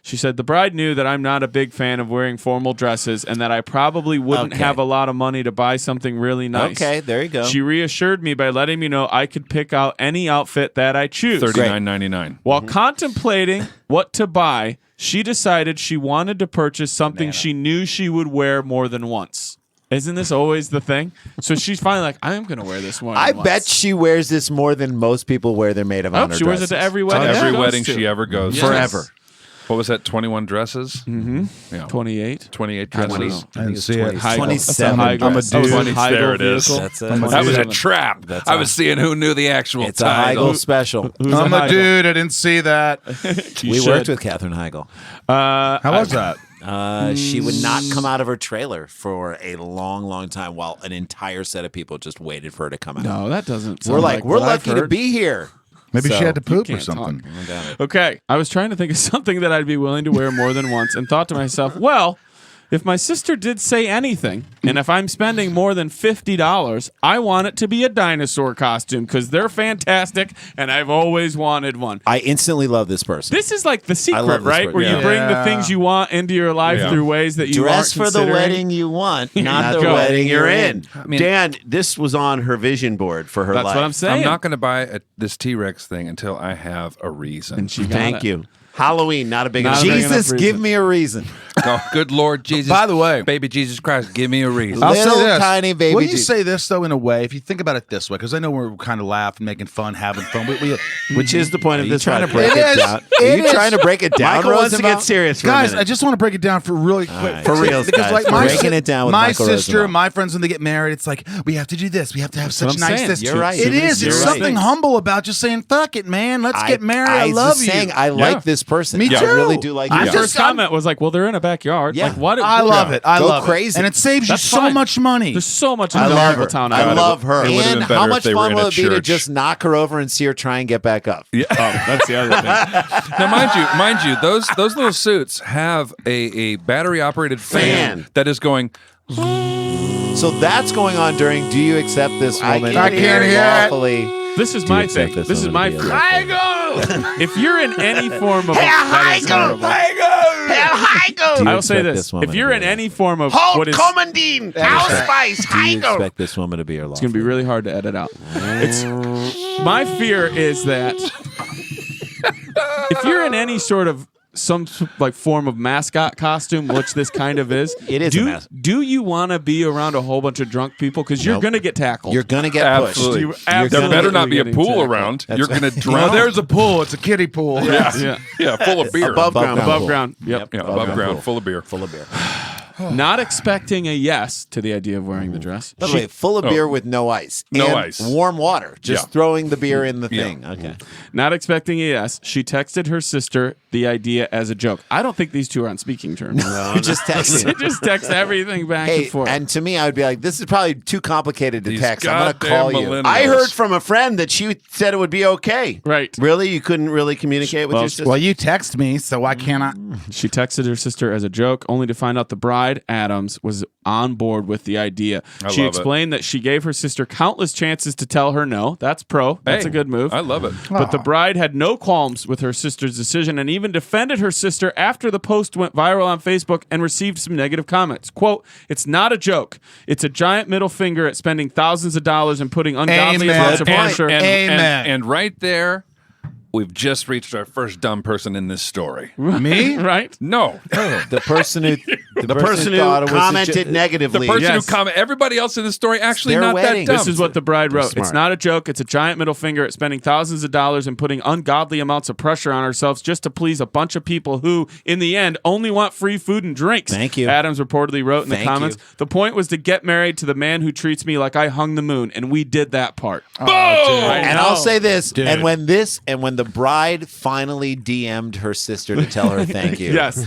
she said, the bride knew that I'm not a big fan of wearing formal dresses and that I probably wouldn't Okay. have a lot of money to buy something really nice. Okay, there you go. She reassured me by letting me know I could pick out any outfit that I choose. $39.99. While contemplating what to buy, she decided she wanted to purchase something she knew she would wear more than once. Isn't this always the thing? So she's finally like, I am going to wear this more I than bet once. she wears this more than most people wear their maid of Oh, honor she wears it to dresses. every On wedding. every goes wedding to. she ever goes. Yes. Forever. What was that? 21 dresses? Mm-hmm. Yeah. 28. 28 I don't know. dresses. I didn't see it. Heigl. 27 That's a Heigl. dresses. Oh, it's a 20. Heigl There it is. vehicle? That's a- That was a 27. trap. I was seeing who knew the actual It's a title. Heigl special. Who's I'm a Heigl? dude. I didn't see that. You We should. worked with Katherine Heigl. How was that? She would not come out of her trailer for a long, long time while an entire set of people just waited for her to come out. No, that doesn't sound We're like, we're what I've lucky to heard. be here. Maybe So, she had to poop or can't something. Okay, I was trying to think of something that I'd be willing to wear more than once and thought to myself, well, if my sister did say anything, and if I'm spending more than $50, I want it to be a dinosaur costume because they're fantastic and I've always wanted one. I instantly love this person. This is like the secret, love this right? word, Where yeah. you bring the Yeah. things you want into your life Yeah. through ways that you Dress aren't for the considering. wedding you want, not the go. wedding you're in. Dan, this was on her vision board for her That's life. what I'm saying. I'm not going to buy this T-Rex thing until I have a reason. And she got Thank it. you. Halloween, not a big Not enough a big reason. enough Jesus, reason. give me a reason. Oh, good Lord Jesus. By the way, baby Jesus Christ, give me a reason. I'll say Little this. tiny baby Will you Jesus. say this though? In a way, if you think about it this way, because I know we're kind of laughing, making fun, having fun. Which is the point of this trying to podcast. break It it, is. down? Are It you is. trying to break it down, Michael wants to Rosenbaum? get serious for a Guys, minute. I just want to break it down for really quick. For real, because guys. like For my breaking it down with my Michael sister, Rosenbaum. my friends, when they get married, it's like we have to do this. We have to have what such I'm nice saying. this. You're right. It is. You're It's right. something humble about just saying "fuck it, man. Let's get married. I was love you." saying I like this person. Me I too. really do like I'm My this. just- first comment was like, well, they're in a backyard. Yeah. Like, what? I love it. I Go love crazy. it, and it saves you That's so fine. much money. There's so much in I love her. Town. I love her. It would've And been better how if much they were fun in will a it be to church. just knock her over and see her try and get back up? Yeah. Oh, that's the other thing. Now, mind you, those little suits have a battery operated fan that is going. So that's going on during Do You Accept This Woman? I can't hear it. lawfully? This is Do you my accept thing. this This is woman my to be a free. lawful- If you're in any form of that is horrible. Do you I will say expect this: woman if to you're be in a any form of Hulk what is, Commandine, Allspice, Do you Heigl. expect this woman to be your lawful? it's going to be really hard to edit out. It's my fear is that if you're in any sort of some like form of mascot costume, which this kind of is, It is a mascot. Do you want to be around a whole bunch of drunk people? Because you're Nope. going to get tackled. You're gonna get Absolutely. You pushed. absolutely There better not be a getting pool tackled. around. You're going to drown. Well, there's a pool. It's a kiddie pool. Yeah. yeah, full of beer. Above ground. Above pool. ground. Yep. Yeah, above ground, full of beer. Full of beer. Not expecting a yes to the idea of wearing the dress. By the way, full of beer with no ice. No and ice. Warm water. Just Yeah. throwing the beer in the Yeah. thing. Okay. Not expecting a yes, she texted her sister the idea as a joke. I don't think these two are on speaking terms. You just They texted. just text everything back and Hey, forth. and to me, I would be like, this is probably too complicated to These text. I'm going to goddamn call you. millennials. I heard from a friend that she said it would be okay. Right. Really? You couldn't really communicate with Well, your sister? Well, you text me, so why can't I? She texted her sister as a joke, only to find out the bride bride, Adams, was on board with the idea. She love explained that she gave her sister countless chances to tell her no. That's pro. That's a good move. I love it. But the bride had no qualms with her sister's decision and even defended her sister after the post went viral on Facebook and received some negative comments. Quote, "It's not a joke. It's a giant middle finger at spending thousands of dollars and putting ungodly amounts of pressure." And right there, we've just reached our first dumb person in this story. Me? Right? No. The person who The person who thought it was commented The negatively. person who commented. Everybody else in this story actually Their not wedding. that dumb. This is what the bride wrote. Smart. It's not a joke. It's a giant middle finger at spending thousands of dollars and putting ungodly amounts of pressure on ourselves just to please a bunch of people who, in the end, only want free food and drinks. Thank you. Adams reportedly wrote in the Thank comments, "The point was to get married to the man who treats me like I hung the moon, and we did that part." Boom! And I'll say this, Dude. and when the bride finally DM'd her sister to tell her thank you. Yes.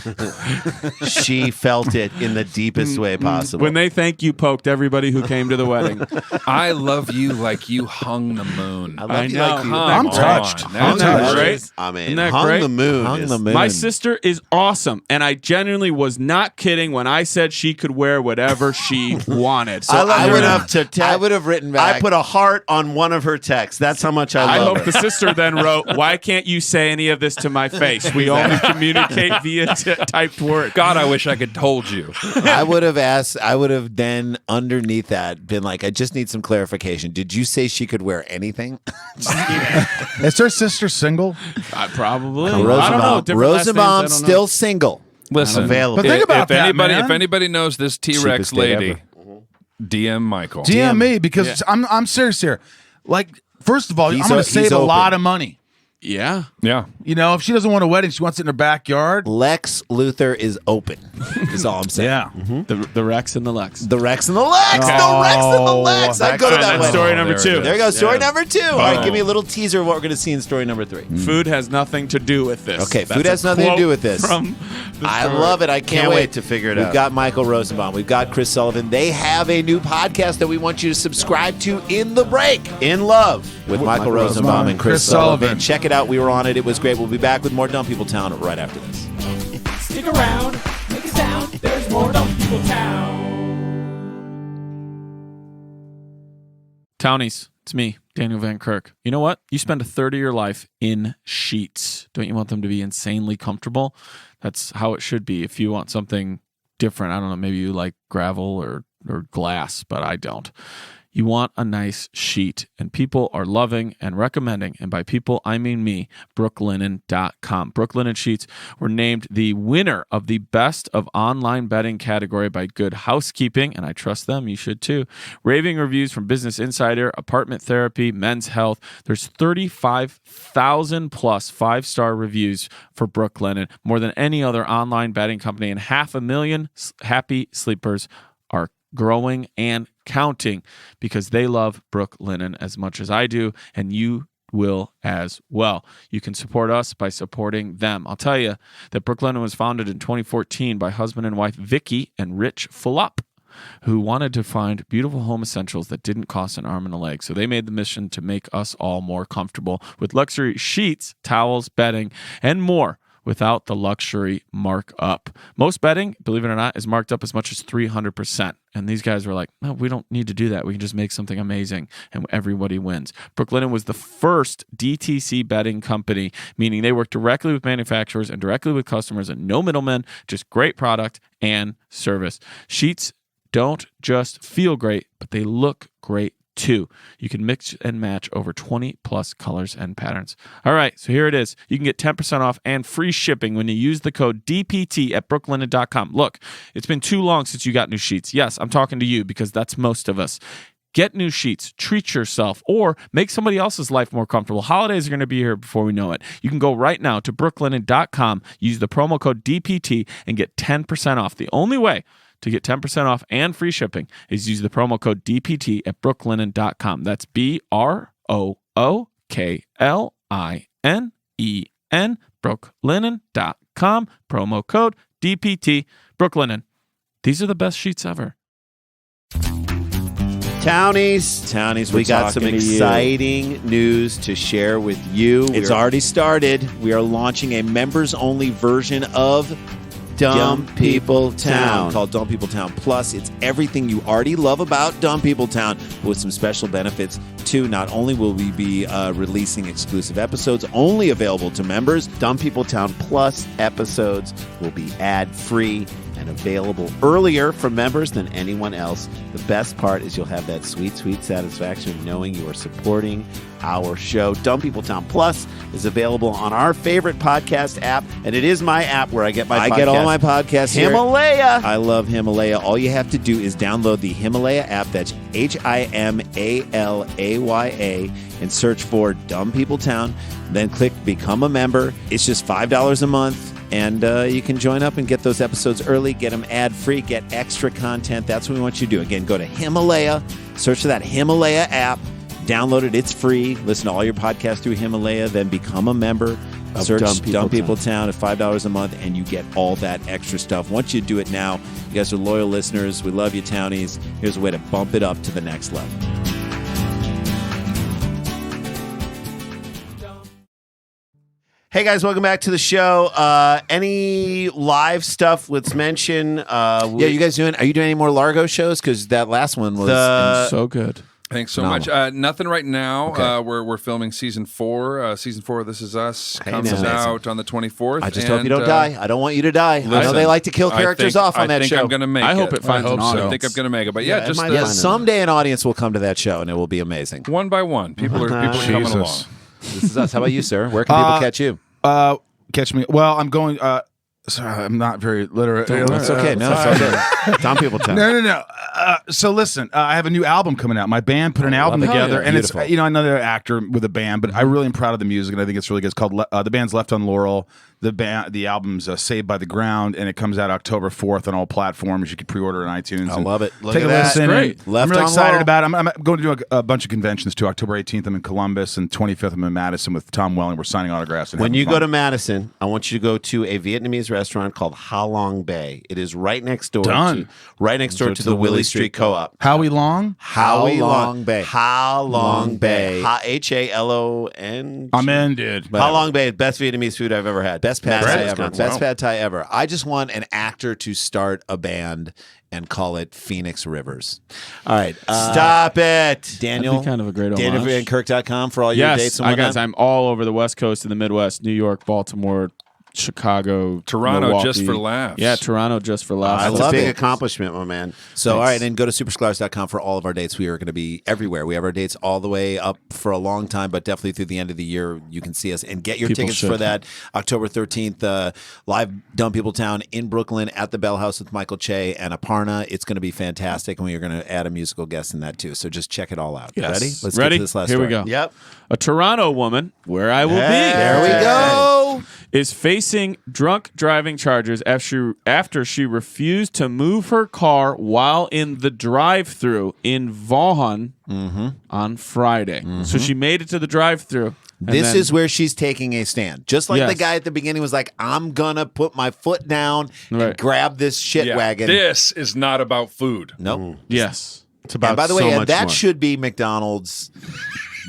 She felt it in the deepest way possible. When they thank you poked everybody who came to the wedding. I love you like you hung the moon. I I love you know. like you. I'm touched. Now Isn't that touched. great? I mean, Isn't that hung great? the moon. Hung is- the moon. My sister is awesome, and I genuinely was not kidding when I said she could wear whatever she wanted. So I love her would've- enough to I would have written back. I put a heart on one of her texts. That's how much I I love hope her. the sister then wrote, "Why can't you say any of this to my face? We only communicate via typed word." God, I wish I could hold you. I would have asked. I would have then underneath that been like, I just need some clarification. Did you say she could wear anything? Is her sister single? Probably. I don't know. Different last names, I Rosenbaum don't know. still single. Listen, Available. But think about if that, anybody, man. if anybody knows this T-Rex Cheapest date lady, ever. DM Michael. DM me because I'm serious here. Like, first of all, He's I'm going o- to save he's a open. lot of money. Yeah. Yeah. You know, if she doesn't want a wedding, she wants it in her backyard. Lex Luthor is open. Is all I'm saying. Yeah. The Rex and the Lex. The Rex and the Lex. The Rex and the Lex. I'd go to that That's wedding. story number there it 2. is. There you go. Story Yeah. number 2. All right, give me a little teaser of what we're going to see in story number 3. Food has nothing to do with this. Okay, That's food a has nothing to quote do with this. From the I story. love it. I can't wait to figure it We've out. got Michael Rosenbaum. We've got Chris Sullivan. They have a new podcast that we want you to subscribe to in the break. In love. With Michael Rosenbaum and Chris Chris Sullivan. Sullivan. Check it out. We were on it. It was great. We'll be back with more Dumb People Town right after this. Stick around, make a sound. There's more Dumb People Town. Townies, it's me, Daniel Van Kirk. You know what? You spend a third of your life in sheets. Don't you want them to be insanely comfortable? That's how it should be. If you want something different, I don't know, maybe you like gravel or glass, but I don't. You want a nice sheet, and people are loving and recommending, and by people, I mean me, brooklinen.com. Brooklinen Sheets were named the winner of the Best of Online Bedding category by Good Housekeeping, and I trust them. You should too. Raving reviews from Business Insider, Apartment Therapy, Men's Health. There's 35,000 plus 5-star reviews for Brooklinen, more than any other online bedding company, and 500,000 happy sleepers are growing and counting because they love Brooklinen as much as I do, and you will as well. You can support us by supporting them. I'll tell you that Brooklinen was founded in 2014 by husband and wife Vicky and Rich Fulop, who wanted to find beautiful home essentials that didn't cost an arm and a leg. So they made the mission to make us all more comfortable with luxury sheets, towels, bedding, and more, without the luxury markup. Most bedding, believe it or not, is marked up as much as 300%. And these guys were like, no, we don't need to do that. We can just make something amazing and everybody wins. Brooklinen was the first DTC bedding company, meaning they work directly with manufacturers and directly with customers and no middlemen, just great product and service. Sheets don't just feel great, but they look great too. You can mix and match over 20 plus colors and patterns. All right, so here it is. You can get 10% off and free shipping when you use the code DPT at brooklinen.com. Look, it's been too long since you got new sheets. Yes, I'm talking to you because that's most of us. Get new sheets, treat yourself, or make somebody else's life more comfortable. Holidays are going to be here before we know it. You can go right now to brooklinen.com, use the promo code DPT, and get 10% off. The only way to get 10% off and free shipping is use the promo code DPT at brooklinen.com. That's BROOKLINEN, brooklinen.com, promo code DPT, Brooklinen. These are the best sheets ever. Townies, we got some exciting news to share with you. It's already started. We are launching a members-only version of Dumb People Town. Called Dumb People Town Plus. It's everything you already love about Dumb People Town, but with some special benefits too. Not only will we be releasing exclusive episodes only available to members, Dumb People Town Plus episodes will be ad-free and available earlier for members than anyone else. The best part is you'll have that sweet, sweet satisfaction of knowing you are supporting our show. Dumb People Town Plus is available on our favorite podcast app, and it is my app where I get my I get all my podcasts here. Himalaya. I love Himalaya. All you have to do is download the Himalaya app. That's Himalaya, and search for Dumb People Town. Then click Become a Member. It's just $5 a month. And you can join up and get those episodes early, get them ad-free, get extra content. That's what we want you to do. Again, go to Himalaya, search for that Himalaya app, download it. It's free. Listen to all your podcasts through Himalaya, then become a member. Search Dumb People Town at $5 a month, and you get all that extra stuff. Once you do it now, you guys are loyal listeners. We love you, Townies. Here's a way to bump it up to the next level. Hey guys, welcome back to the show. Any live stuff? Let's mention. Yeah, you guys are you doing any more Largo shows? Because that last one was so good. Thanks so much. Nothing right now. Okay. We're filming season 4. Season 4 of This Is Us Hey, comes man. out on the 24th. I just hope you don't die. I don't want you to die. I know listen, they like to kill characters off on that I think show. I'm going to make I it. hope it finds an I audience. think I'm going to make it. But yeah, it just might Yeah, find someday an audience will come to that show, and it will be amazing. one by one. People are coming along. Jesus. This is us. How about you, sir? Where can people catch you? Catch me. Well, I'm going. Sorry, I'm not very literate. It's okay. No, it's all good. Dumb People Town. No. So listen, I have a new album coming out. My band put an album love it. together, Yeah. and Beautiful. it's another actor with a band, but I really am proud of the music, and I think it's really good. It's called the band's Left on Laurel. The album's Saved by the Ground, and it comes out October 4th on all platforms. You can pre-order it on iTunes. I and love it. Look Take at a that. listen. Great. I'm Left really on excited Laurel. about it. I'm going to do a bunch of conventions too. October 18th, I'm in Columbus, and 25th, I'm in Madison with Tom Welling. We're signing autographs. And When having you fun. go to Madison, I want you to go to a Vietnamese restaurant called Ha Long Bay. It is right next door. Done. To the Willie Street Co-op. Howie Long, Howie Long Bay. How Long Long Bay. Bay. HALON. I'm in, dude. How Long Bay, best Vietnamese food I've ever had. Best pad Madison, thai ever. Wisconsin. Best pad thai ever. I just want an actor to start a band and call it Phoenix Rivers. All right. Stop it. Daniel. That'd be kind of a great Daniel homage. and Kirk.com for all your Yes, dates and whatnot. guys, I'm all over the West Coast and the Midwest, New York, Baltimore, Chicago, Toronto, Milwaukee. just for laughs. Yeah, Toronto just for laughs. That's love a big it. accomplishment, my man. So, all right, and go to superscholars.com for all of our dates. We are going to be everywhere. We have our dates all the way up for a long time, but definitely through the end of the year, you can see us and get your People tickets should. for that October 13th live Dumb People Town in Brooklyn at the Bell House with Michael Che and Aparna. It's going to be fantastic, and we are going to add a musical guest in that too. So just check it all out. Yes. Ready? Let's Ready? get to this last Here we story. go. Yep. A Toronto woman, where I will be. There we go. Is facing drunk driving charges after she refused to move her car while in the drive-thru in Vaughan on Friday. So she made it to the drive-thru. This is where she's taking a stand. Just like Yes. the guy at the beginning was like, I'm going to put my foot down and Right. grab this shit Yeah, wagon. this is not about food. Nope. Yes. It's about And by the so way, much that more. should be McDonald's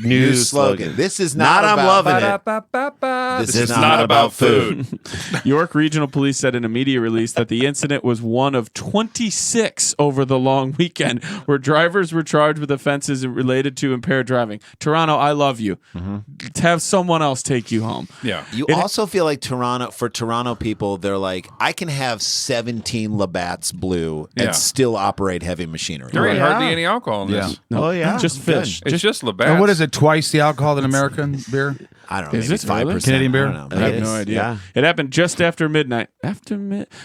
New slogan. This is not I'm about loving it. This This is not about food. York Regional Police said in a media release that the incident was one of 26 over the long weekend where drivers were charged with offenses related to impaired driving. Toronto, I love you. Have someone else take you home. Yeah. You also feel like Toronto people, they're like, I can have 17 Labatt's Blue and Yeah. still operate heavy machinery. There ain't Yeah. hardly any alcohol in this. Yeah. Oh, yeah. Just fish. It's just Labatt. And what is it? Twice the alcohol than American beer? I don't know, Is maybe it 5%. really? Canadian beer? I don't know. I have It no is. idea. yeah. It happened just after midnight.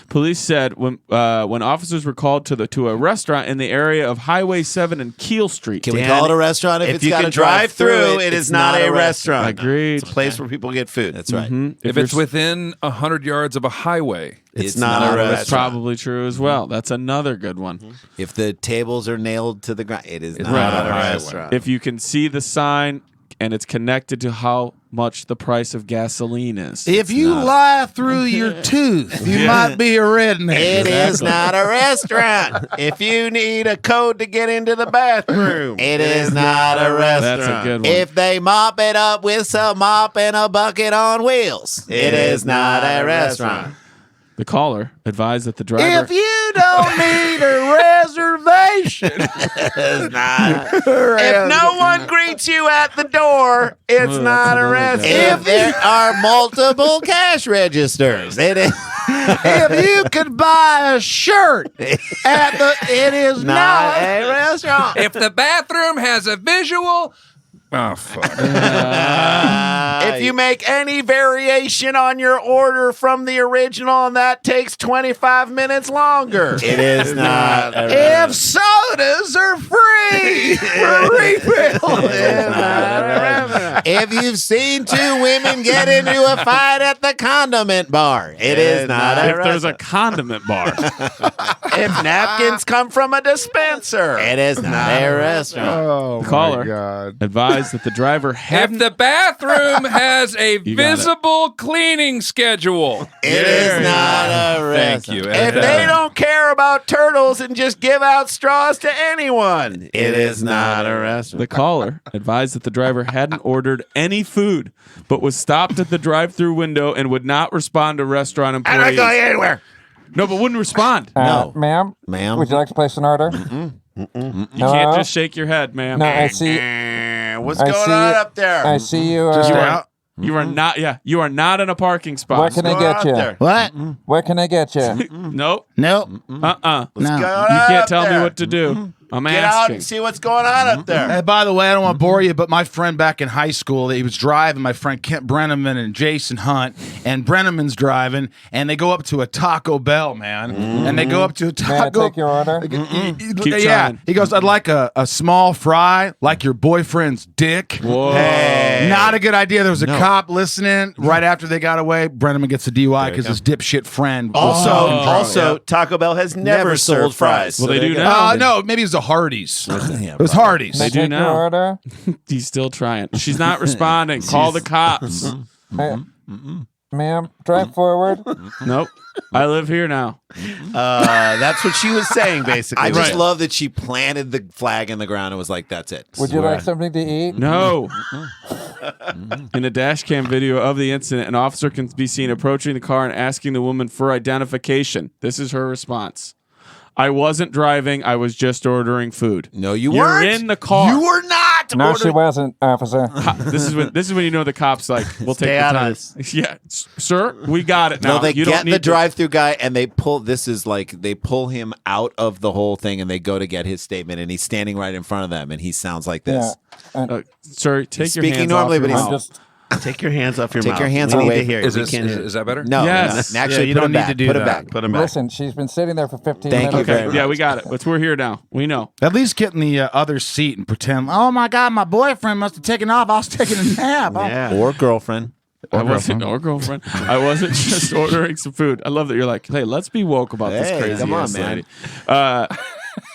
Police said when officers were called to a restaurant in the area of Highway 7 and Keel Street. Can we Dan, call it a restaurant if If it's you got can a drive through, it it is not a restaurant. Agreed. It's a place where people get food. That's right. If it's within 100 yards of a highway, It's not a That's restaurant. probably true as well. That's another good one. If the tables are nailed to the ground, it is not Right. a Right. restaurant. If you can see the sign and it's connected to how much the price of gasoline is. If you lie through your tooth, you might be a redneck. It is not a restaurant. If you need a code to get into the bathroom, It is not a restaurant. That's a good one. If they mop it up with some mop and a bucket on wheels, it is not a restaurant. The caller advised that the driver. If you don't need a reservation, If no one greets you at the door, it's not a restaurant. if there are multiple cash registers, it is. If you could buy a shirt it is not a restaurant. If the bathroom has a visual, oh fuck. If you make any variation on your order from the original, and that takes 25 minutes longer. It is not. If sodas are free for refill, If you've seen two women get into a fight at the condiment bar, it is not a If there's a restaurant. condiment bar. if napkins come from a dispenser, It is not a restaurant. Oh, The caller my God. advised that the driver If hadn't. the bathroom has a got it. visible cleaning schedule, It is not a thank restaurant. you. if they don't care about turtles and just give out straws to anyone, It is not a restaurant. The caller advised that the driver hadn't ordered any food, but was stopped at the drive-thru window and would not respond to restaurant I'm not going employees. anywhere. No, but wouldn't respond. No. Ma'am? Ma'am? Would you like to place an order? You can't Hello? just shake your head, ma'am. No, I see. What's I going see on you- up there? I see you. You Uh, are, you are not. Yeah, you are not in a parking spot. what can I What's get going on you? up there? What? What can I get you? Nope. Nope. No. What's going You on can't up tell there? me what to do. I'm Get out asking. and see what's going on up there. Hey, by the way, I don't want to bore you, but my friend back in high school, he was driving, my friend Kent Brenneman and Jason Hunt, and Brenneman's driving, and they go up to a Taco Bell, man. And they go up to a May I Taco take your order? Keep yeah. trying. He goes, I'd like a small fry, like your boyfriend's dick. Whoa. Not a good idea. There was a cop listening right after they got away. Brenneman gets a DUI because his dipshit friend. Also, Taco Bell has never served fries. Well, they do now. No, maybe it was a Hardee's. Yeah, It was Hardee's. They May I do take now. your order? He's still trying. She's not responding. Call the cops. Ma'am, drive forward. Nope. I live here now. That's what she was saying, basically. I just Right. love that she planted the flag in the ground and was like, that's it. Would you like something to eat? No. In a dash cam video of the incident, an officer can be seen approaching the car and asking the woman for identification. This is her response. I wasn't driving. I was just ordering food. No, you You're weren't. in the car. You were not. No, she wasn't, officer. This is when you know the cops like we'll Stay take the out of time. this. Yeah, sir, we got it now. No, they you don't get need the to- drive-through guy and they pull. This is like they pull him out of the whole thing and they go to get his statement and he's standing right in front of them and he sounds like this. Yeah. Sir, take your Speaking hands normally, off your but he's- mouth. I'm just. Take your hands off your Take mouth. your hands We need away. to hear it. Is We this can't hear it. is that better? No, Yes. actually, you put don't him need back. to do Put him that. back. Put them back. Listen, she's been sitting there for 15 Thank you minutes. very Okay, much. yeah, we got it. We're here now. We know. At least get in the other seat and pretend, oh my God, my boyfriend must have taken off. I was taking a nap. Yeah. Or girlfriend. I wasn't, or girlfriend. I wasn't just ordering some food. I love that you're like, hey, let's be woke about this Hey, crazy come on, ass man. lady.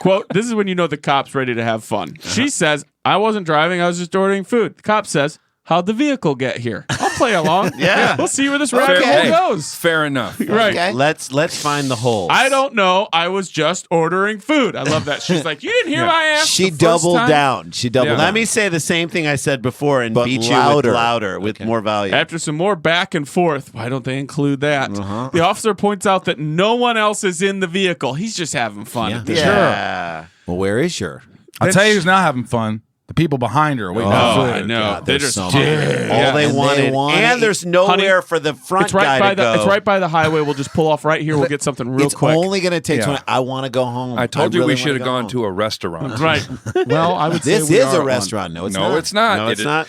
Quote, this is when you know the cop's ready to have fun. She says, I wasn't driving. I was just ordering food. The cop says, how'd the vehicle get here? I'll play along. Yeah. We'll see where this rabbit Fair, hole goes. fair enough. Right. Okay. Let's find the holes. I don't know. I was just ordering food. I love that. She's like, you didn't hear my ass. She the first doubled time?" down. She doubled Yeah. down. Let me say the same thing I said before and But beat you louder. with louder, with more volume. After some more back and forth, why don't they include that? Uh-huh. The officer points out that no one else is in the vehicle. He's just having fun. at this yeah. Well, where is your? I'll tell you who's not having fun. The people behind her are waiting Oh, for I food. know. God, They're there's just so many. All they And wanted. And there's nowhere Honey, for the front It's right guy by to the. go. It's right by the highway. We'll just pull off right here. We'll get something real It's quick. only going to take Yeah. 20. I want to go home. I told you really we should have wanna gone go to a restaurant. Right. Well, I would say This we is are a at one. restaurant. No, it's No, not. it's not. No, it's not.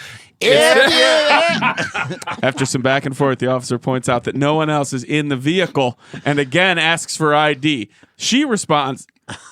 After some back and forth, the officer points out that no one else is in the vehicle and again asks for ID. She responds,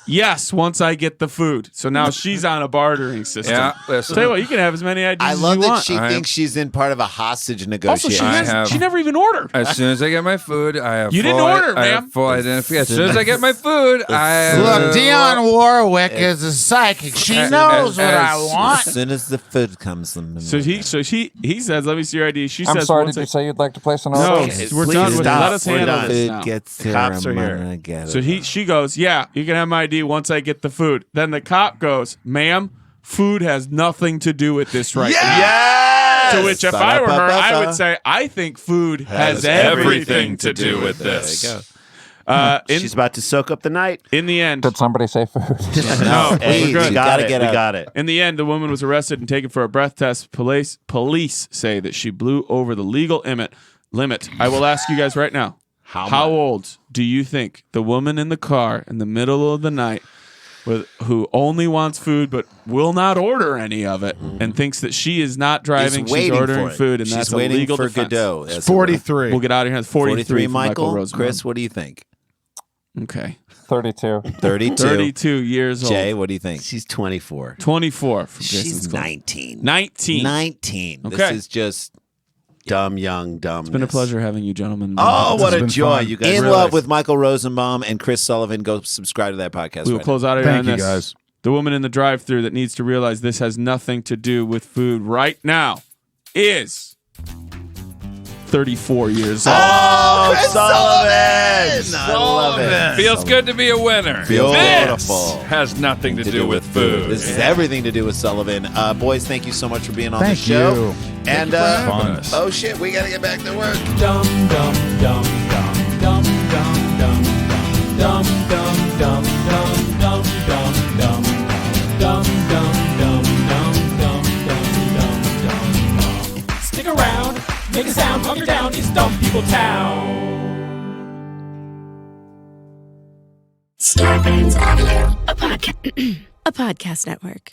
yes, once I get the food. So now she's on a bartering system. Yeah, listen. Tell you what, you can have as many IDs I as love you that want. she thinks she's in part of a hostage Also, negotiation. she never even ordered. As soon as I get my food, I have You full, didn't order, I ma'am. have full identification. As soon as I get my food, I Look, Dionne Warwick is a psychic. She knows what I want. As soon as the food comes, So he says, let me see your ID. She I'm says, sorry, once did I- you say you'd like to place an No, order? we're Please done with it. stop. Let us We're handle done. this food now. gets here, Cops I'm are here. gonna get So it. she goes, yeah, you can have my ID once I get the food. Then the cop goes, ma'am, food has nothing to do with this right now. Yes. To which, if I were her, I would say, I think food has everything to do with this. There you go. She's about to soak up the night. In the end, Did somebody say food? no, Hey, we're good. we got it. We got it. In the end, the woman was arrested and taken for a breath test. Police say that she blew over the legal limit. I will ask you guys right now. How old do you think the woman in the car in the middle of the night who only wants food but will not order any of it and thinks that she is not driving, she's ordering food, and that's a legal defense. Godot. It's 43. We'll get out of here. It's 43 for Michael. Rosenbaum. Chris, what do you think? Okay. 32. 32 years old. Jay, what do you think? She's 24. 24. She's 19. 19. This Okay. is just Dumb, young, dumb. It's been a pleasure having you gentlemen. Oh, what a been joy. fun. You guys in really love with Michael Rosenbaum and Chris Sullivan. Go subscribe to that podcast. We will right close now. out of here on Thank you, this. guys. The woman in the drive-thru that needs to realize this has nothing to do with food right now is 34 years old. Oh, Sullivan! I love it. Feels good to be a winner. Feels This beautiful. has nothing to do with food. This is everything to do with Sullivan. Boys, thank you so much for being on the Thank show. you. And Fun. Oh, shit. We got to get back to work. Dum dum dum dum dum dum dum dum dum dum dum dum dum dum dum dum dum dum dum dum. Stick around, make a sound, calm you down. It's Dumb People Town. Scarpins Avenue, a podcast network.